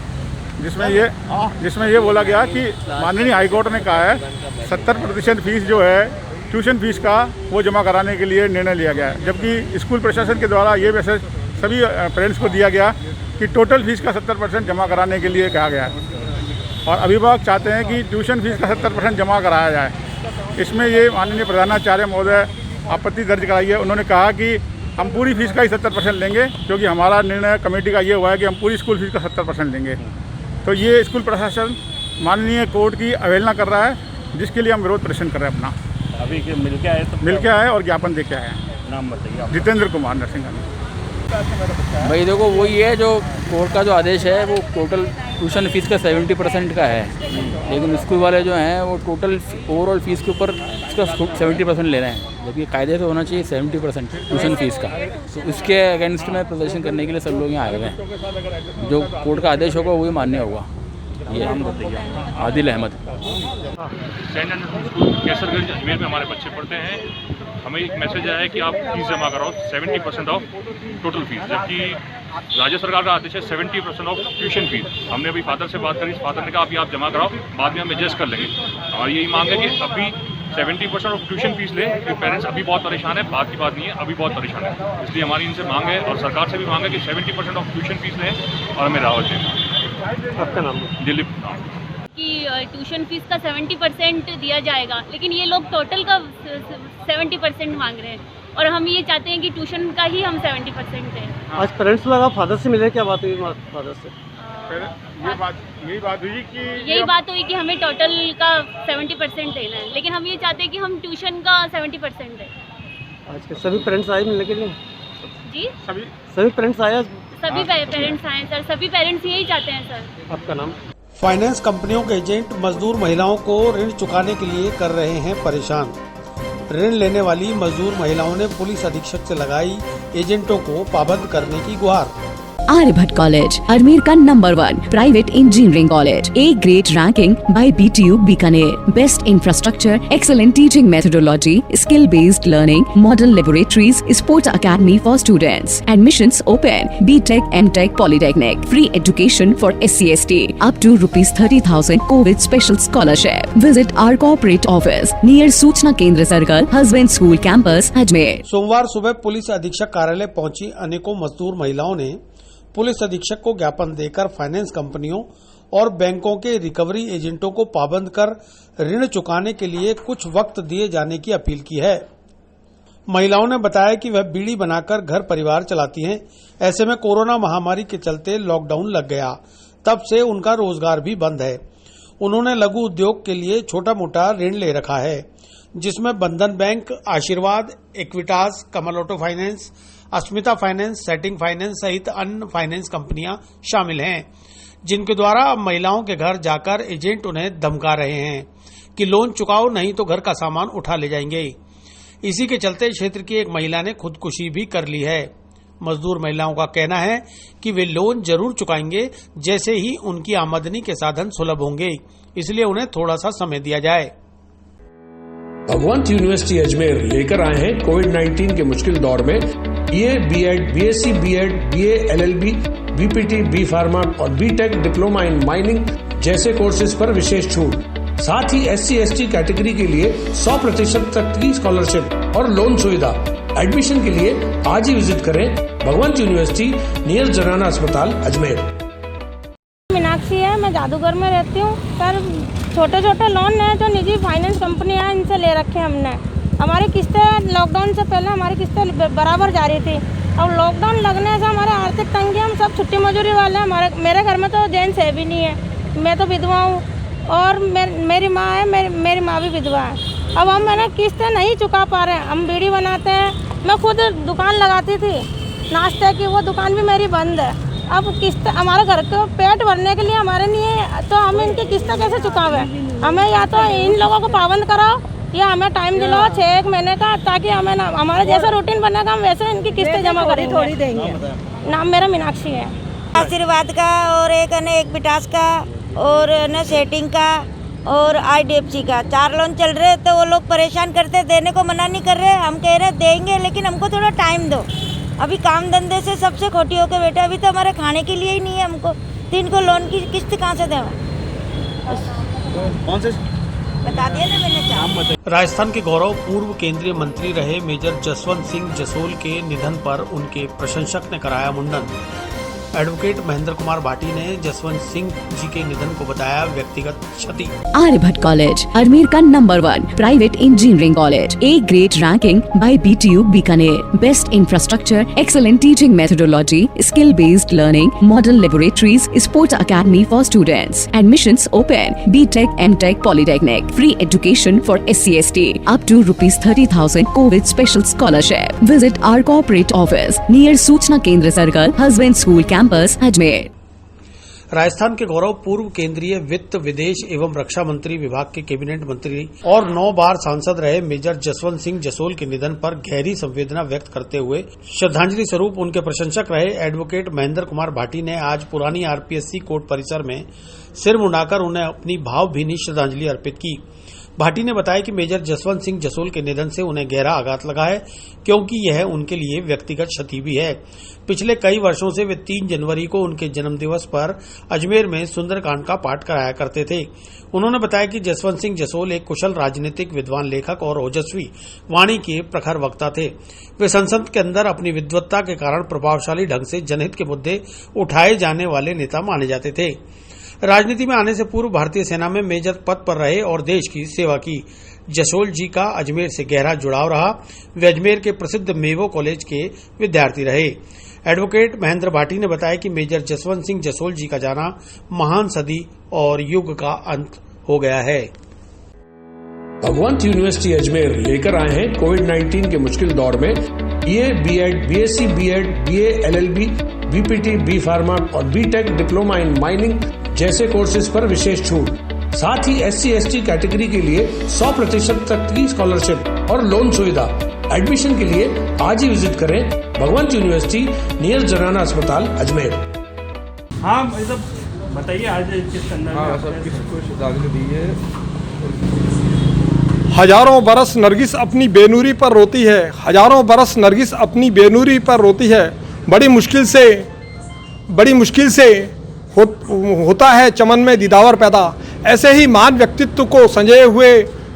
जिसमें ये बोला गया कि माननीय हाईकोर्ट ने कहा है 70% फीस जो है ट्यूशन फीस का वो जमा कराने के लिए निर्णय लिया गया है, जबकि स्कूल प्रशासन के द्वारा ये मैसेज सभी पेरेंट्स को दिया गया कि टोटल फीस का 70% जमा कराने के लिए कहा गया है और अभिभावक चाहते हैं कि ट्यूशन फीस का 70% जमा कराया जाए। इसमें ये माननीय प्रधानाचार्य महोदय आपत्ति दर्ज कराई है। उन्होंने कहा कि हम पूरी फीस का ही 70% लेंगे, क्योंकि हमारा निर्णय कमेटी का ये हुआ है कि हम पूरी स्कूल फीस का 70% लेंगे। तो ये स्कूल प्रशासन माननीय कोर्ट की अवहेलना कर रहा है, जिसके लिए हम विरोध प्रदर्शन कर रहे हैं अपना। अभी मिल के आए और ज्ञापन दे के आए हैं। नाम बताइए। जितेंद्र कुमार नरसिंह। भाई देखो वही है जो कोर्ट का जो आदेश है वो टोटल ट्यूशन फीस का 70% का है, लेकिन स्कूल वाले जो हैं वो टोटल ओवरऑल फीस के ऊपर इसका 70% ले रहे हैं, जबकि कायदे से होना चाहिए 70% ट्यूशन फीस का। तो इसके अगेंस्ट में प्रदर्शन करने के लिए सब लोग यहाँ आए हुए हैं। जो कोर्ट का आदेश होगा वही मान्य होगा। ये Adil Ahmad. Saint Anselm school Kesarganj Ajmer में हमारे बच्चे पढ़ते हैं। हमें एक मैसेज आया है कि आप फीस जमा कराओ 70% ऑफ टोटल फीस, जबकि राज्य सरकार का आदेश है 70% ऑफ ट्यूशन फीस। हमने अभी फादर से बात करी, फादर ने कहा अभी आप जमा कराओ, बाद में हम एडजस्ट कर लेंगे। और यही मांग है कि अभी 70% ऑफ ट्यूशन फीस लें, क्योंकि पेरेंट्स अभी बहुत परेशान है, बात की बात नहीं है, अभी बहुत परेशान है। इसलिए हमारी इनसे मांग है और सरकार से भी मांग है कि 70% ऑफ ट्यूशन फीस लें और हमें राहत दें। आपका नाम? दिलीप। कि ट्यूशन फीस का 70% दिया जाएगा, लेकिन ये लोग टोटल का 70% मांग रहे हैं और हम ये चाहते हैं कि ट्यूशन का ही हम 70% दें। आज पेरेंट्स लगा फादर से मिले, क्या बात हुई फादर से? यही बात हुई कि हमें टोटल का 70% देना है, लेकिन हम ये चाहते हैं कि हम ट्यूशन का 70% दें। आज के सभी पेरेंट्स आए मिलने के लिए? जी सभी पेरेंट्स आए? सभी पेरेंट्स आए सर, सभी पेरेंट्स यही चाहते हैं सर। आपका नाम? फाइनेंस कंपनियों के एजेंट मजदूर महिलाओं को ऋण चुकाने के लिए कर रहे हैं परेशान। ऋण लेने वाली मजदूर महिलाओं ने पुलिस अधीक्षक से लगाई एजेंटों को पाबंद करने की गुहार। आर्यभट्ट कॉलेज, अजमेर का number 1 private engineering college, A grade ranking by BTU Bikaner, best infrastructure, excellent teaching methodology, skill based learning, model laboratories, sports academy for students, admissions open, BTech, MTech, polytechnic, free education for SC/ST, up to ₹30,000 COVID special scholarship. Visit our corporate office near सूचना केंद्र circle, husband school campus, Ajmer. सोमवार सुबह police अधीक्षक कार्यालय पहुंची अनेकों मजदूर महिलाओं ने पुलिस अधीक्षक को ज्ञापन देकर फाइनेंस कंपनियों और बैंकों के रिकवरी एजेंटों को पाबंद कर ऋण चुकाने के लिए कुछ वक्त दिए जाने की अपील की है। महिलाओं ने बताया कि वह बीड़ी बनाकर घर परिवार चलाती हैं। ऐसे में कोरोना महामारी के चलते लॉकडाउन लग गया, तब से उनका रोजगार भी बंद है। उन्होंने लघु उद्योग के लिए छोटा मोटा ऋण ले रखा है, जिसमें बंधन बैंक, आशीर्वाद, इक्विटास, कमल ऑटो फाइनेंस, अस्मिता फाइनेंस, सेटिंग फाइनेंस सहित अन्य फाइनेंस कंपनियां शामिल हैं, जिनके द्वारा अब महिलाओं के घर जाकर एजेंट उन्हें धमका रहे हैं कि लोन चुकाओ नहीं तो घर का सामान उठा ले जाएंगे। इसी के चलते क्षेत्र की एक महिला ने खुदकुशी भी कर ली है। मजदूर महिलाओं का कहना है कि वे लोन जरूर चुकाएंगे जैसे ही उनकी आमदनी के साधन सुलभ होंगे, इसलिए उन्हें थोड़ा सा समय दिया जाए। भगवंत यूनिवर्सिटी अजमेर लेकर आए हैं कोविड-19 के मुश्किल दौर में BA, BEd, BSc, BEd, BA, LLB, BPT, B pharma और बीटेक डिप्लोमा इन माइनिंग जैसे कोर्सेज पर विशेष छूट। साथ ही SC/ST कैटेगरी के लिए 100% तक की स्कॉलरशिप और लोन सुविधा। एडमिशन के लिए आज ही विजिट करें भगवंत यूनिवर्सिटी नियर जनाना अस्पताल अजमेर। मीनाक्षी है, मैं जादूगर में रहती हूँ। सर, छोटे छोटे लोन है जो निजी फाइनेंस कंपनी है, इनसे ले रखे हमने। हमारी किस्तें लॉकडाउन से पहले हमारी किस्तें बराबर जारी थी। अब लॉकडाउन लगने से हमारे आर्थिक तंगी, हम सब छुट्टी मजदूरी वाले हैं। मेरे घर में तो जेंट्स है भी नहीं है, मैं तो विधवा हूँ और मेरी माँ है, मेरी माँ भी विधवा है। अब हम मैंने किस्तें नहीं चुका पा रहे हैं। हम बीड़ी बनाते हैं, मैं खुद दुकान लगाती थी नाश्ते की, वो दुकान भी मेरी बंद है। अब किस्त हमारे घर को पेट भरने के लिए हमारे नहीं है, तो हम इनकी किस्तें कैसे चुकावे? हमें या तो इन लोगों को पाबंद कराओ या हमें टाइम दिलाओ 6 महीने का, ताकि हमें ना हमारा जैसा रूटीन बनेगा हम वैसे इनकी किस्तें जमा करेंगे। थोड़ी देंगे। नाम मेरा मीनाक्षी है। आशीर्वाद का और एक विटास का और न सेटिंग का और IDFC का 4 लोन चल रहे, तो वो लोग परेशान करते, देने को मना नहीं कर रहे। हम कह रहे देंगे लेकिन हमको थोड़ा टाइम दो। अभी काम धंधे से सबसे खोटी होकर बैठे, अभी तो हमारे खाने के लिए ही नहीं है हमको, तो इनको लोन की किस्त कहाँ से दें? कौन से बता दिया ना मैंने। राजस्थान के गौरव पूर्व केंद्रीय मंत्री रहे मेजर जसवंत सिंह जसोल के निधन पर उनके प्रशंसक ने कराया मुंडन। एडवोकेट महेंद्र कुमार भाटी ने जसवंत सिंह जी के निधन को बताया व्यक्तिगत क्षति। आर्यभट्ट कॉलेज अजमेर का number 1 private engineering college, A grade ranking by BTU Bikaner, best infrastructure, excellent teaching methodology, skill based learning, modern laboratories, sports academy for students, admissions open, BTech, MTech, polytechnic, free education for SC/ST up to ₹30,000 covid special scholarship. Visit our corporate office near सूचना केंद्र circle, husband school campus Ajmer. Rajasthan के गौरव पूर्व केंद्रीय वित्त, विदेश एवं रक्षा मंत्री विभाग के कैबिनेट मंत्री और 9 बार सांसद रहे मेजर जसवंत सिंह जसोल के निधन पर गहरी संवेदना व्यक्त करते हुए श्रद्धांजलि स्वरूप उनके प्रशंसक रहे एडवोकेट महेंद्र कुमार भाटी ने आज पुरानी RPSC कोर्ट परिसर में सिर मुंडाकर उन्हें अपनी भावभीनी श्रद्धांजलि अर्पित की। भाटी ने बताया कि मेजर जसवंत सिंह जसोल के निधन से उन्हें गहरा आघात लगा है, क्योंकि यह उनके लिए व्यक्तिगत क्षति भी है। पिछले कई वर्षों से वे 3 जनवरी को उनके जन्मदिवस पर अजमेर में सुंदरकांड का पाठ कराया करते थे। उन्होंने बताया कि जसवंत सिंह जसोल एक कुशल राजनीतिक विद्वान, लेखक और ओजस्वी वाणी के प्रखर वक्ता थे। वे संसद के अंदर अपनी विद्वत्ता के कारण प्रभावशाली ढंग से जनहित के मुद्दे उठाए जाने वाले नेता माने जाते थे। राजनीति में आने से पूर्व भारतीय सेना में मेजर पद पर रहे और देश की सेवा की। जसोल जी का अजमेर से गहरा जुड़ाव रहा। वे अजमेर के प्रसिद्ध मेवो कॉलेज के विद्यार्थी रहे। एडवोकेट महेंद्र भाटी ने बताया कि मेजर जसवंत सिंह जसोल जी का जाना महान सदी और युग का अंत हो गया है। भगवंत यूनिवर्सिटी अजमेर लेकर आए हैं कोविड-19 के मुश्किल दौर में BA, BEd, BSc, BEd, BA, LLB, BPT, B pharma और बीटेक डिप्लोमा इन माइनिंग जैसे कोर्सेज पर विशेष छूट। साथ ही SC/ST कैटेगरी के लिए 100% तक की स्कॉलरशिप और लोन सुविधा। एडमिशन के लिए आज ही विजिट करें भगवंत यूनिवर्सिटी नियर जनाना अस्पताल अजमेर। हाँ बताइए आज किस सबको श्रद्धांजलि दी है। हजारों बरस नरगिस अपनी बेनूरी पर रोती है, हजारों बरस नरगिस अपनी बेनूरी पर रोती है। बड़ी मुश्किल से होता है चमन में दीदावर पैदा। ऐसे ही महान व्यक्तित्व को संजोए हुए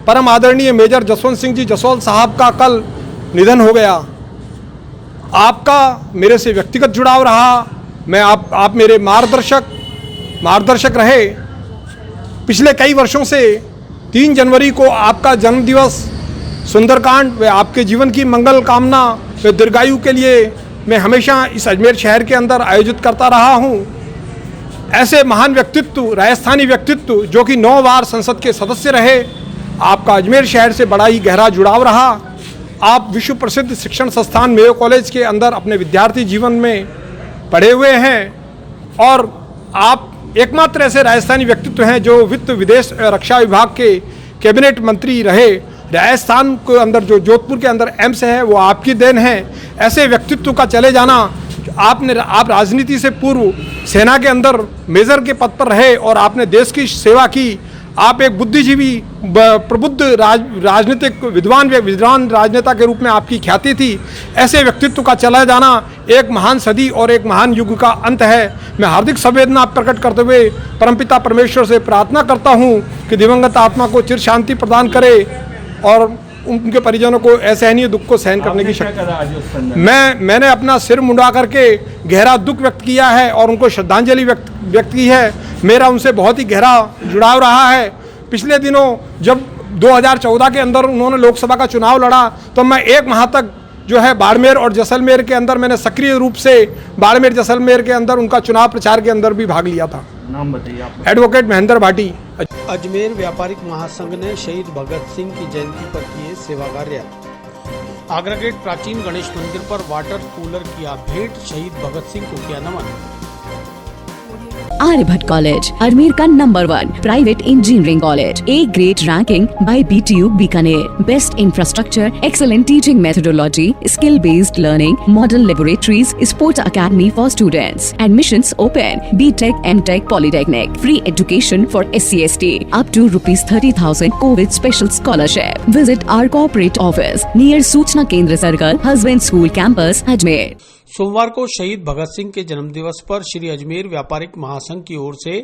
परम आदरणीय मेजर जसवंत सिंह जी जसोल साहब का कल निधन हो गया। आपका मेरे से व्यक्तिगत जुड़ाव रहा। मैं आप मेरे मार्गदर्शक रहे। पिछले कई वर्षों से 3 जनवरी को आपका जन्मदिवस, सुंदरकांड व आपके जीवन की मंगल कामना व दीर्घायु के लिए मैं हमेशा इस अजमेर शहर के अंदर आयोजित करता रहा हूं। ऐसे महान व्यक्तित्व, राजस्थानी व्यक्तित्व जो कि 9 बार संसद के सदस्य रहे, आपका अजमेर शहर से बड़ा ही गहरा जुड़ाव रहा। आप विश्व प्रसिद्ध शिक्षण संस्थान मेयो कॉलेज के अंदर अपने विद्यार्थी जीवन में पढ़े हुए हैं और आप एकमात्र ऐसे राजस्थानी व्यक्तित्व हैं जो वित्त, विदेश, रक्षा विभाग के कैबिनेट मंत्री रहे। राजस्थान के अंदर जो जोधपुर के अंदर एम्स है वो आपकी देन है। ऐसे व्यक्तित्व का चले जाना, आप राजनीति से पूर्व सेना के अंदर मेजर के पद पर रहे और आपने देश की सेवा की। आप एक बुद्धिजीवी, प्रबुद्ध राजनीतिक विद्वान राजनेता के रूप में आपकी ख्याति थी। ऐसे व्यक्तित्व का चला जाना एक महान सदी और एक महान युग का अंत है। मैं हार्दिक संवेदना प्रकट करते हुए परमपिता परमेश्वर से प्रार्थना करता हूँ कि दिवंगत आत्मा को चिर शांति प्रदान करे और उनके परिजनों को असहनीय दुख को सहन करने की शक्ति। मैंने अपना सिर मुंडा करके गहरा दुख व्यक्त किया है और उनको श्रद्धांजलि व्यक्त की है। मेरा उनसे बहुत ही गहरा जुड़ाव रहा है। पिछले दिनों जब 2014 के अंदर उन्होंने लोकसभा का चुनाव लड़ा तो मैं 1 माह तक जो है बाड़मेर और जैसलमेर के अंदर मैंने सक्रिय रूप से बाड़मेर जैसलमेर के अंदर उनका चुनाव प्रचार के अंदर भी भाग लिया था। नाम बताइए आप। एडवोकेट महेंद्र भाटी। अजमेर व्यापारिक महासंघ ने शहीद भगत सिंह की जयंती पर किए सेवा कार्य। आगरा गेट प्राचीन गणेश मंदिर पर वाटर कूलर किया भेंट, शहीद भगत सिंह को किया नमन। Aryabhatt College, Ajmer का number 1 private engineering college, A grade ranking by BTU Bikaner, best infrastructure, excellent teaching methodology, skill based learning, model laboratories, sports academy for students, admissions open, BTech, MTech, Polytechnic, free education for SC/ST, up to ₹30,000 COVID special scholarship. Visit our corporate office near सूचना केंद्र circle, husband school campus, Ajmer. सोमवार को शहीद भगत सिंह के जन्मदिवस पर श्री अजमेर व्यापारिक महासंघ की ओर से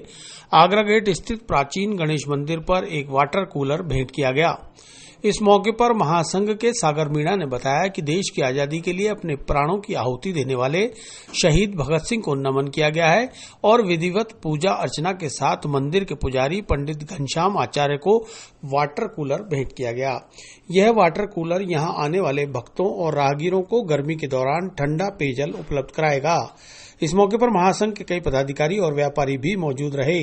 आगरा गेट स्थित प्राचीन गणेश मंदिर पर एक वाटर कूलर भेंट किया गया। इस मौके पर महासंघ के सागर मीणा ने बताया कि देश की आजादी के लिए अपने प्राणों की आहुति देने वाले शहीद भगत सिंह को नमन किया गया है और विधिवत पूजा अर्चना के साथ मंदिर के पुजारी पंडित घनश्याम आचार्य को वाटर कूलर भेंट किया गया। यह वाटर कूलर यहां आने वाले भक्तों और राहगीरों को गर्मी के दौरान ठंडा पेयजल उपलब्ध कराएगा। इस मौके पर महासंघ के कई पदाधिकारी और व्यापारी भी मौजूद रहे।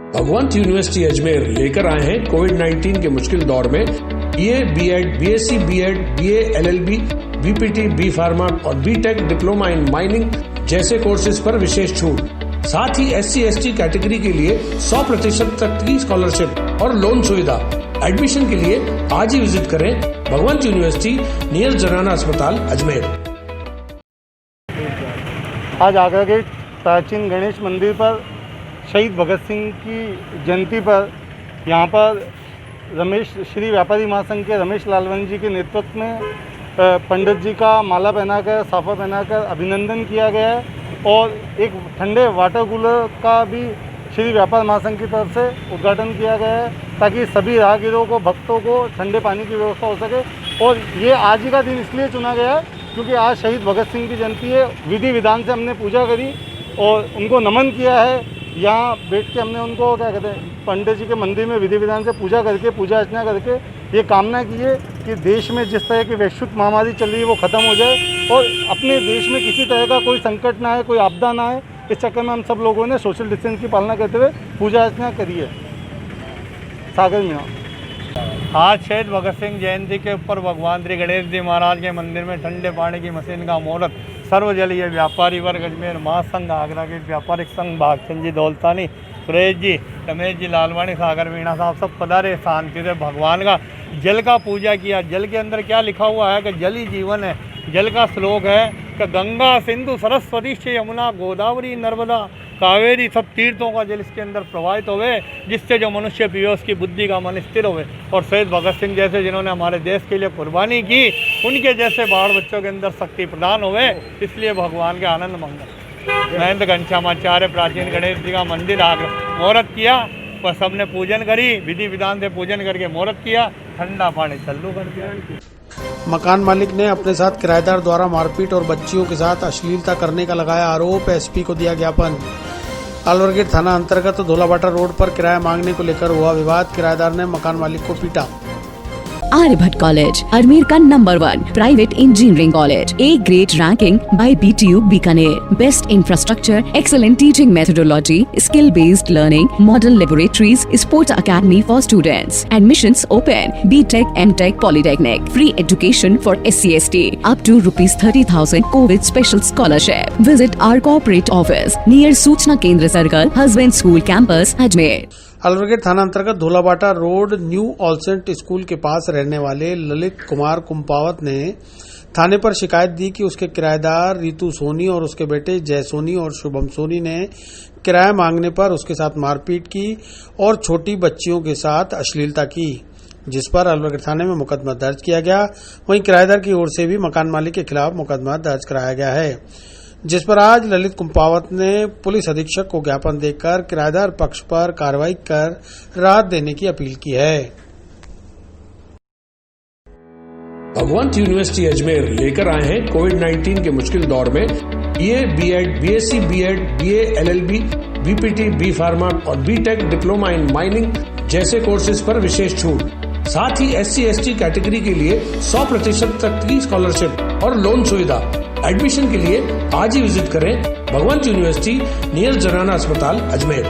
भगवंत यूनिवर्सिटी अजमेर लेकर आए हैं कोविड-19 के मुश्किल दौर में BA, B.Ed, BSc, B.Ed, BA, LLB, BPT, B pharma और B.Tech डिप्लोमा इन माइनिंग जैसे कोर्सेज पर विशेष छूट। साथ ही SC/ST कैटेगरी के लिए 100% तक की स्कॉलरशिप और लोन सुविधा। एडमिशन के लिए आज ही विजिट करें भगवंत यूनिवर्सिटी नियर जनाना अस्पताल अजमेर। आज आगरा के प्राचीन गणेश मंदिर पर शहीद भगत सिंह की जयंती पर यहाँ पर श्री व्यापारी महासंघ के रमेश लालवानी जी के नेतृत्व में पंडित जी का माला पहनाकर, साफा पहनाकर अभिनंदन किया गया है और एक ठंडे वाटर कूलर का भी श्री व्यापार महासंघ की तरफ से उद्घाटन किया गया है ताकि सभी राहगीरों को, भक्तों को ठंडे पानी की व्यवस्था हो सके। और ये आज ही का दिन इसलिए चुना गया है क्योंकि आज शहीद भगत सिंह की जयंती है। विधि विधान से हमने पूजा करी और उनको नमन किया है। यहाँ बैठ के हमने उनको क्या कहते हैं पंडित जी के मंदिर में विधि विधान से पूजा करके, पूजा अर्चना करके ये कामना की है कि देश में जिस तरह की वैश्विक महामारी चल रही है वो ख़त्म हो जाए और अपने देश में किसी तरह का कोई संकट ना आए, कोई आपदा ना आए। इस चक्कर में हम सब लोगों ने सोशल डिस्टेंस की पालना करते हुए पूजा अर्चना करी है। सागर मीणा। आज शहीद भगत सिंह जयंती के ऊपर भगवान श्री गणेश जी महाराज के मंदिर में ठंडे पानी की मशीन का मुहूर्त सर्वजलीय व्यापारी वर्ग अजमेर महासंघ, आगरा के व्यापारिक संघ, भागचंद जी दौलतानी, सुरेश जी, रमेश जी लालवानी, सागर मीणा साहब सब पधारे। शांति से भगवान का जल का पूजा किया। जल के अंदर क्या लिखा हुआ है कि जल ही जीवन है। जल का श्लोक है कि गंगा, सिंधु, सरस्वती से यमुना, गोदावरी, नर्मदा, कावेरी सब तीर्थों का जल इसके अंदर प्रवाहित होवे जिससे जो मनुष्य पिए उसकी बुद्धि का मन स्थिर होवे। और शहीद भगत सिंह जैसे जिन्होंने हमारे देश के लिए कुर्बानी की उनके जैसे बाल बच्चों के अंदर शक्ति प्रदान होवे। इसलिए भगवान के आनंद मंगल। महेंद्र घनश्यामाचार्य प्राचीन गणेश जी का मंदिर आगरा मुहूर्त किया पर सबने पूजन करी, विधि विधान से पूजन करके मुहूर्त किया, ठंडा पानी चालू कर दिया। मकान मालिक ने अपने साथ किराएदार द्वारा मारपीट और बच्चियों के साथ अश्लीलता करने का लगाया आरोप। एसपी को दिया ज्ञापन। अलवरगेट थाना अंतर्गत धोलाबाटा रोड पर किराया मांगने को लेकर हुआ विवाद। किराएदार ने मकान मालिक को पीटा। Aryabhatta College, Ajmer ka #1 private engineering college. A grade ranking by BTU Bikaner. Best infrastructure, excellent teaching methodology, skill-based learning, model laboratories, sports academy for students. Admissions open. BTech, MTech, Polytechnic. Free education for SC/ST. Up to ₹30,000 COVID special scholarship. Visit our corporate office near सूचना केंद्र circle, husband school campus, Ajmer. Alwar Gate थाना अंतर्गत धोलाबाटा road new All Saints school के पास रहने वाले ललित कुमार कुंपावत ने थाने पर शिकायत दी कि उसके किराएदार रितु सोनी और उसके बेटे जय सोनी और शुभम सोनी ने किराया मांगने पर उसके साथ मारपीट की और छोटी बच्चियों के साथ अश्लीलता की, जिस पर अलवरगेट थाने में मुकदमा दर्ज किया गया। वहीं किराएदार की ओर से भी मकान मालिक के खिलाफ मुकदमा दर्ज कराया गया है, जिस पर आज ललित कुंपावत ने पुलिस अधीक्षक को ज्ञापन देकर किराएदार पक्ष पर कार्रवाई कर राहत देने की अपील की है। भगवंत यूनिवर्सिटी अजमेर लेकर आए हैं कोविड-19 के मुश्किल दौर में BA, BEd, BSc, BEd, BA, LLB, BPT, B pharma और बीटेक डिप्लोमा इन माइनिंग जैसे कोर्सेज पर विशेष छूट। साथ ही SC/ST कैटेगरी के लिए 100% तक की स्कॉलरशिप और लोन सुविधा। एडमिशन के लिए आज ही विजिट करें भगवंत यूनिवर्सिटी नियर जनाना अस्पताल अजमेर।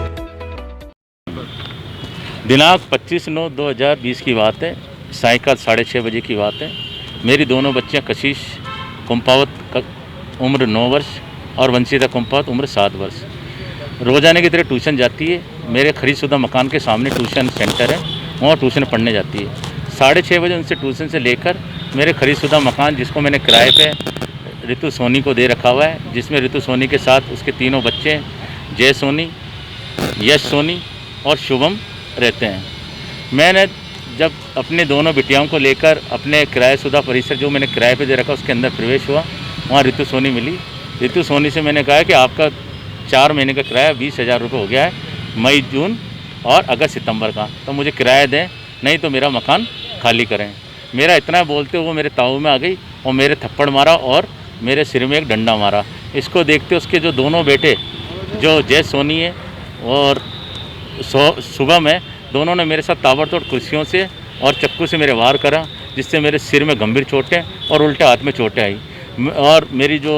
दिनांक 25/9/2020 की बात है। सायंकाल 6:30 बजे की बात है। मेरी दोनों बच्चियां कशिश कुंपावत का उम्र 9 वर्ष और वंशिता कुंपावत उम्र 7 वर्ष रोजाना की तरह ट्यूशन जाती है। मेरे खरीदशुदा मकान के सामने ट्यूशन सेंटर है, वहाँ ट्यूशन पढ़ने जाती है। 6:30 बजे उनसे ट्यूशन से लेकर मेरे खरीदशुदा मकान, जिसको मैंने किराए पे रितु सोनी को दे रखा हुआ है, जिसमें रितु सोनी के साथ उसके तीनों बच्चे जय सोनी, यश सोनी और शुभम रहते हैं। मैंने जब अपने दोनों बिटियाओं को लेकर अपने किराएशुदा परिसर जो मैंने किराए पे दे रखा उसके अंदर प्रवेश हुआ, वहाँ रितु सोनी मिली। रितु सोनी से मैंने कहा कि आपका 4 महीने का किराया 20,000 रुपये हो गया है, मई, जून और अगस्त, सितंबर का, तो मुझे किराया दें, नहीं तो मेरा मकान खाली करें। मेरा इतना बोलते हुए मेरे ताऊ में आ गई और मेरे थप्पड़ मारा और मेरे सिर में एक डंडा मारा। इसको देखते उसके जो दोनों बेटे, जो जय सोनी है और शुभम है, दोनों ने मेरे साथ ताबड़तोड़ कुर्सियों से और चक्कू से मेरे वार करा, जिससे मेरे सिर में गंभीर चोटें और उल्टे हाथ में चोटें आई। और मेरी जो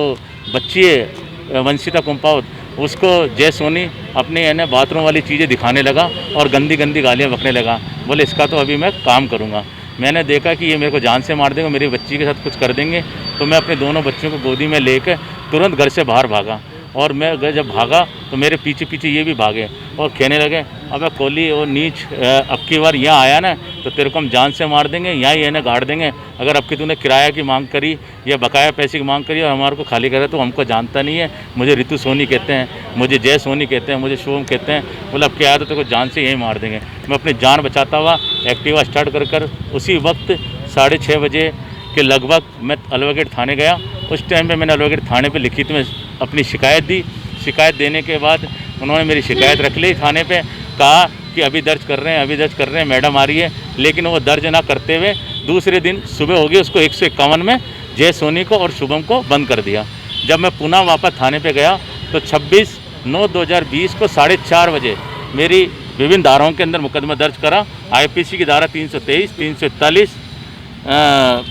बच्ची है वंशिता कुंपावत, उसको जय सोनी अपने बाथरूम वाली चीज़ें दिखाने लगा और गंदी गंदी गालियाँ बकने लगा। बोले इसका तो अभी मैं काम करूँगा। मैंने देखा कि ये मेरे को जान से मार देंगे, मेरी बच्ची के साथ कुछ कर देंगे, तो मैं अपने दोनों बच्चों को गोदी में लेकर तुरंत घर से बाहर भागा। और मैं जब भागा तो मेरे पीछे पीछे ये भी भागे और कहने लगे, अबे कोली और नीच, अब की बार यहाँ आया ना तो तेरे को हम जान से मार देंगे, यहाँ ही इन्हें गाड़ देंगे। अगर अब की तूने किराया की मांग करी या बकाया पैसे की मांग करी और हमारे को खाली करे तो हमको जानता नहीं है। मुझे रितु सोनी कहते हैं, मुझे जय सोनी कहते हैं, मुझे शुभम कहते हैं। बोला अब क्या आया तो तेरे को जान से यहीं मार देंगे। मैं अपनी जान बचाता हुआ एक्टिवा स्टार्ट कर उसी वक्त 6:30 बजे के लगभग मैं अलवरगेट थाने गया। उस टाइम पे मैंने अलवरगेट थाने पे लिखित में अपनी शिकायत दी। शिकायत देने के बाद उन्होंने मेरी शिकायत रख ली थाने पे, कहा कि अभी दर्ज कर रहे हैं, अभी दर्ज कर रहे हैं, मैडम आ रही है। लेकिन वो दर्ज ना करते हुए दूसरे दिन सुबह हो गई, उसको 151 में जय सोनी को और शुभम को बंद कर दिया। जब मैं पुनः वापस थाने पे गया तो 26/9/2020 को 4:30 बजे मेरी विभिन्न धाराओं के अंदर मुकदमा दर्ज करा। IPC की धारा 323, 341,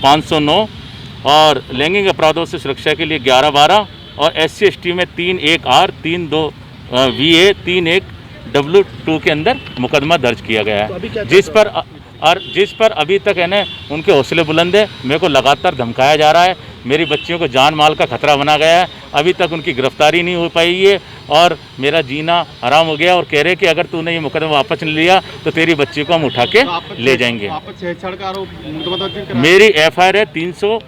509 और लैंगिक अपराधों से सुरक्षा के लिए 11/12 और SC/ST में 3(1)R, 3(2)VA, 3(1)W2 के अंदर मुकदमा दर्ज किया गया है, जिस पर अभी तक है ना उनके हौसले बुलंद है। मेरे को लगातार धमकाया जा रहा है, मेरी बच्चियों को जान माल का खतरा बना गया है। अभी तक उनकी गिरफ्तारी नहीं हो पाई है और मेरा जीना हराम हो गया और कह रहे कि अगर तूने ये मुकदमा वापस नहीं लिया तो तेरी बच्ची को हम उठा के ले जाएंगे। मेरी FIR है 300,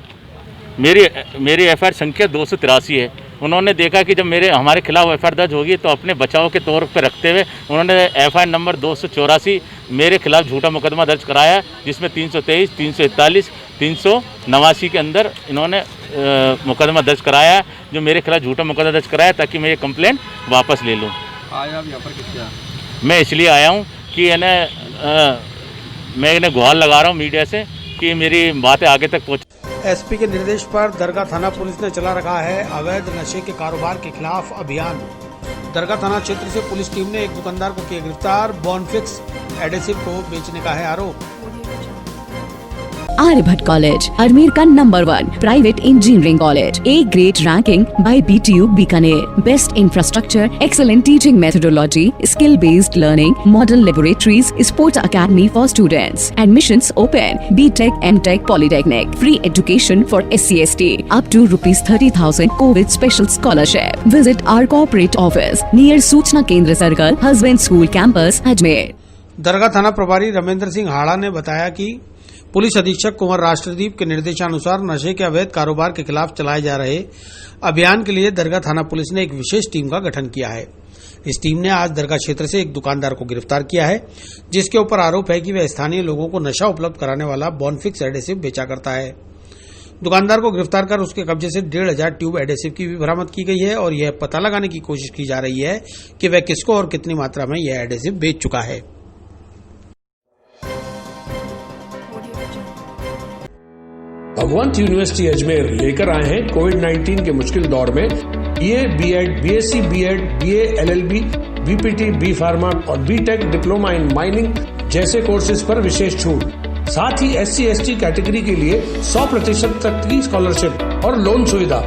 मेरी FIR संख्या 283 है। उन्होंने देखा कि जब हमारे खिलाफ FIR दर्ज होगी तो अपने बचाव के तौर पर रखते हुए उन्होंने FIR नंबर 284 मेरे खिलाफ झूठा मुकदमा दर्ज कराया, जिसमें 323, 341, 389 के अंदर इन्होंने मुकदमा दर्ज कराया है, जो मेरे खिलाफ झूठा मुकदमा दर्ज कराया ताकि मैं ये कंप्लेंट वापस ले लूँ। मैं इसलिए आया हूँ कि मैं इन्हें गुहार लगा रहा हूँ मीडिया से कि मेरी बातें आगे तक पहुँच। SP के निर्देश पर दरगाह थाना पुलिस ने चला रखा है अवैध नशे के कारोबार के खिलाफ अभियान। दरगाह थाना क्षेत्र से पुलिस टीम ने एक दुकानदार को किया गिरफ्तार। बॉनफिक्स एडेसिव को बेचने का है आरोप। Aryabhatta College, Ajmer ka #1 private engineering college. A grade ranking by BTU Bikaner. Best infrastructure, excellent teaching methodology, skill-based learning, modern laboratories, sports academy for students. Admissions open. BTech, MTech, Polytechnic. Free education for SC/ST. Up to ₹30,000 COVID special scholarship. Visit our corporate office near सूचना केंद्र circle, husband school campus, Ajmer. Dargah थाना प्रभारी रमेंद्र सिंह हाड़ा ने बताया कि police अधीक्षक कुंवर राष्ट्रदीप के निर्देशानुसार नशे के अवैध कारोबार के खिलाफ चलाए जा रहे अभियान के लिए दरगाह थाना पुलिस ने एक विशेष टीम का गठन किया है। इस टीम ने आज दरगाह क्षेत्र से एक दुकानदार को गिरफ्तार किया है, जिसके ऊपर आरोप है कि वह स्थानीय लोगों को नशा उपलब्ध कराने वाला बॉनफिक्स एडेसिव बेचा करता है। दुकानदार को गिरफ्तार कर उसके कब्जे से 1,500 ट्यूब एडेसिव की भी बरामद की गई है और यह पता लगाने की कोशिश की जा रही है कि वह किसको और कितनी मात्रा में यह एडेसिव बेच चुका है। भगवंत यूनिवर्सिटी अजमेर लेकर आए हैं कोविड-19 के मुश्किल दौर में BA, BEd, BSc, BEd, BA, LLB, BPT, B pharma और बीटेक डिप्लोमा इन माइनिंग जैसे कोर्सेज पर विशेष छूट। साथ ही SC/ST कैटेगरी के लिए 100% तक की स्कॉलरशिप और लोन सुविधा।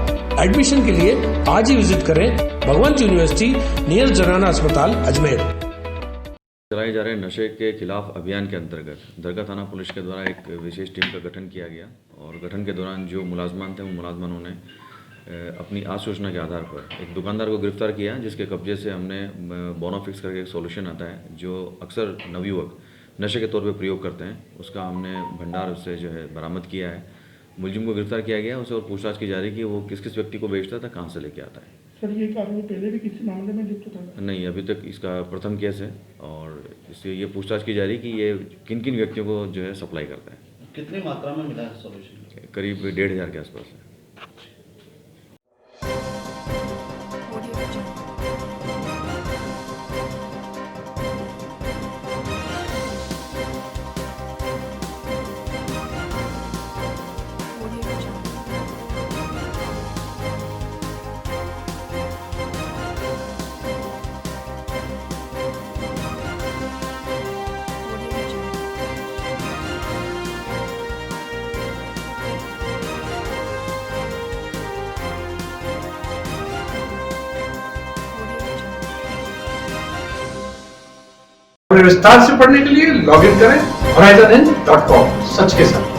एडमिशन के लिए आज ही विजिट करें भगवंत यूनिवर्सिटी नियर जनाना अस्पताल अजमेर। चलाए जा रहे नशे के खिलाफ अभियान के अंतर्गत दरगाह थाना पुलिस के द्वारा एक विशेष टीम का गठन किया गया और गठन के दौरान जो मुलाजमान थे, उन मुलाजमानों ने अपनी आज सूचना के आधार पर एक दुकानदार को गिरफ्तार किया, जिसके कब्जे से हमने बोनोफिक्स करके एक सॉल्यूशन आता है जो अक्सर नवयुवक नशे के तौर पे प्रयोग करते हैं, उसका हमने भंडार उससे जो है बरामद किया है। मुलजिम को गिरफ्तार किया गया, उसे और पूछताछ की जा रही है कि वो किस किस व्यक्ति को बेचता था, कहाँ से लेके आता है। सर, ये आरोपी पहले भी किसी मामले में जुक्त था? नहीं, अभी तक इसका प्रथम केस है और इससे ये पूछताछ की जा रही है कि ये किन किन व्यक्तियों को जो है सप्लाई करता है। कितनी मात्रा में मिला है सॉल्यूशन? करीब 1,500 के आसपास है। विस्तार से पढ़ने के लिए लॉगिन करें horizon.com, सच के साथ।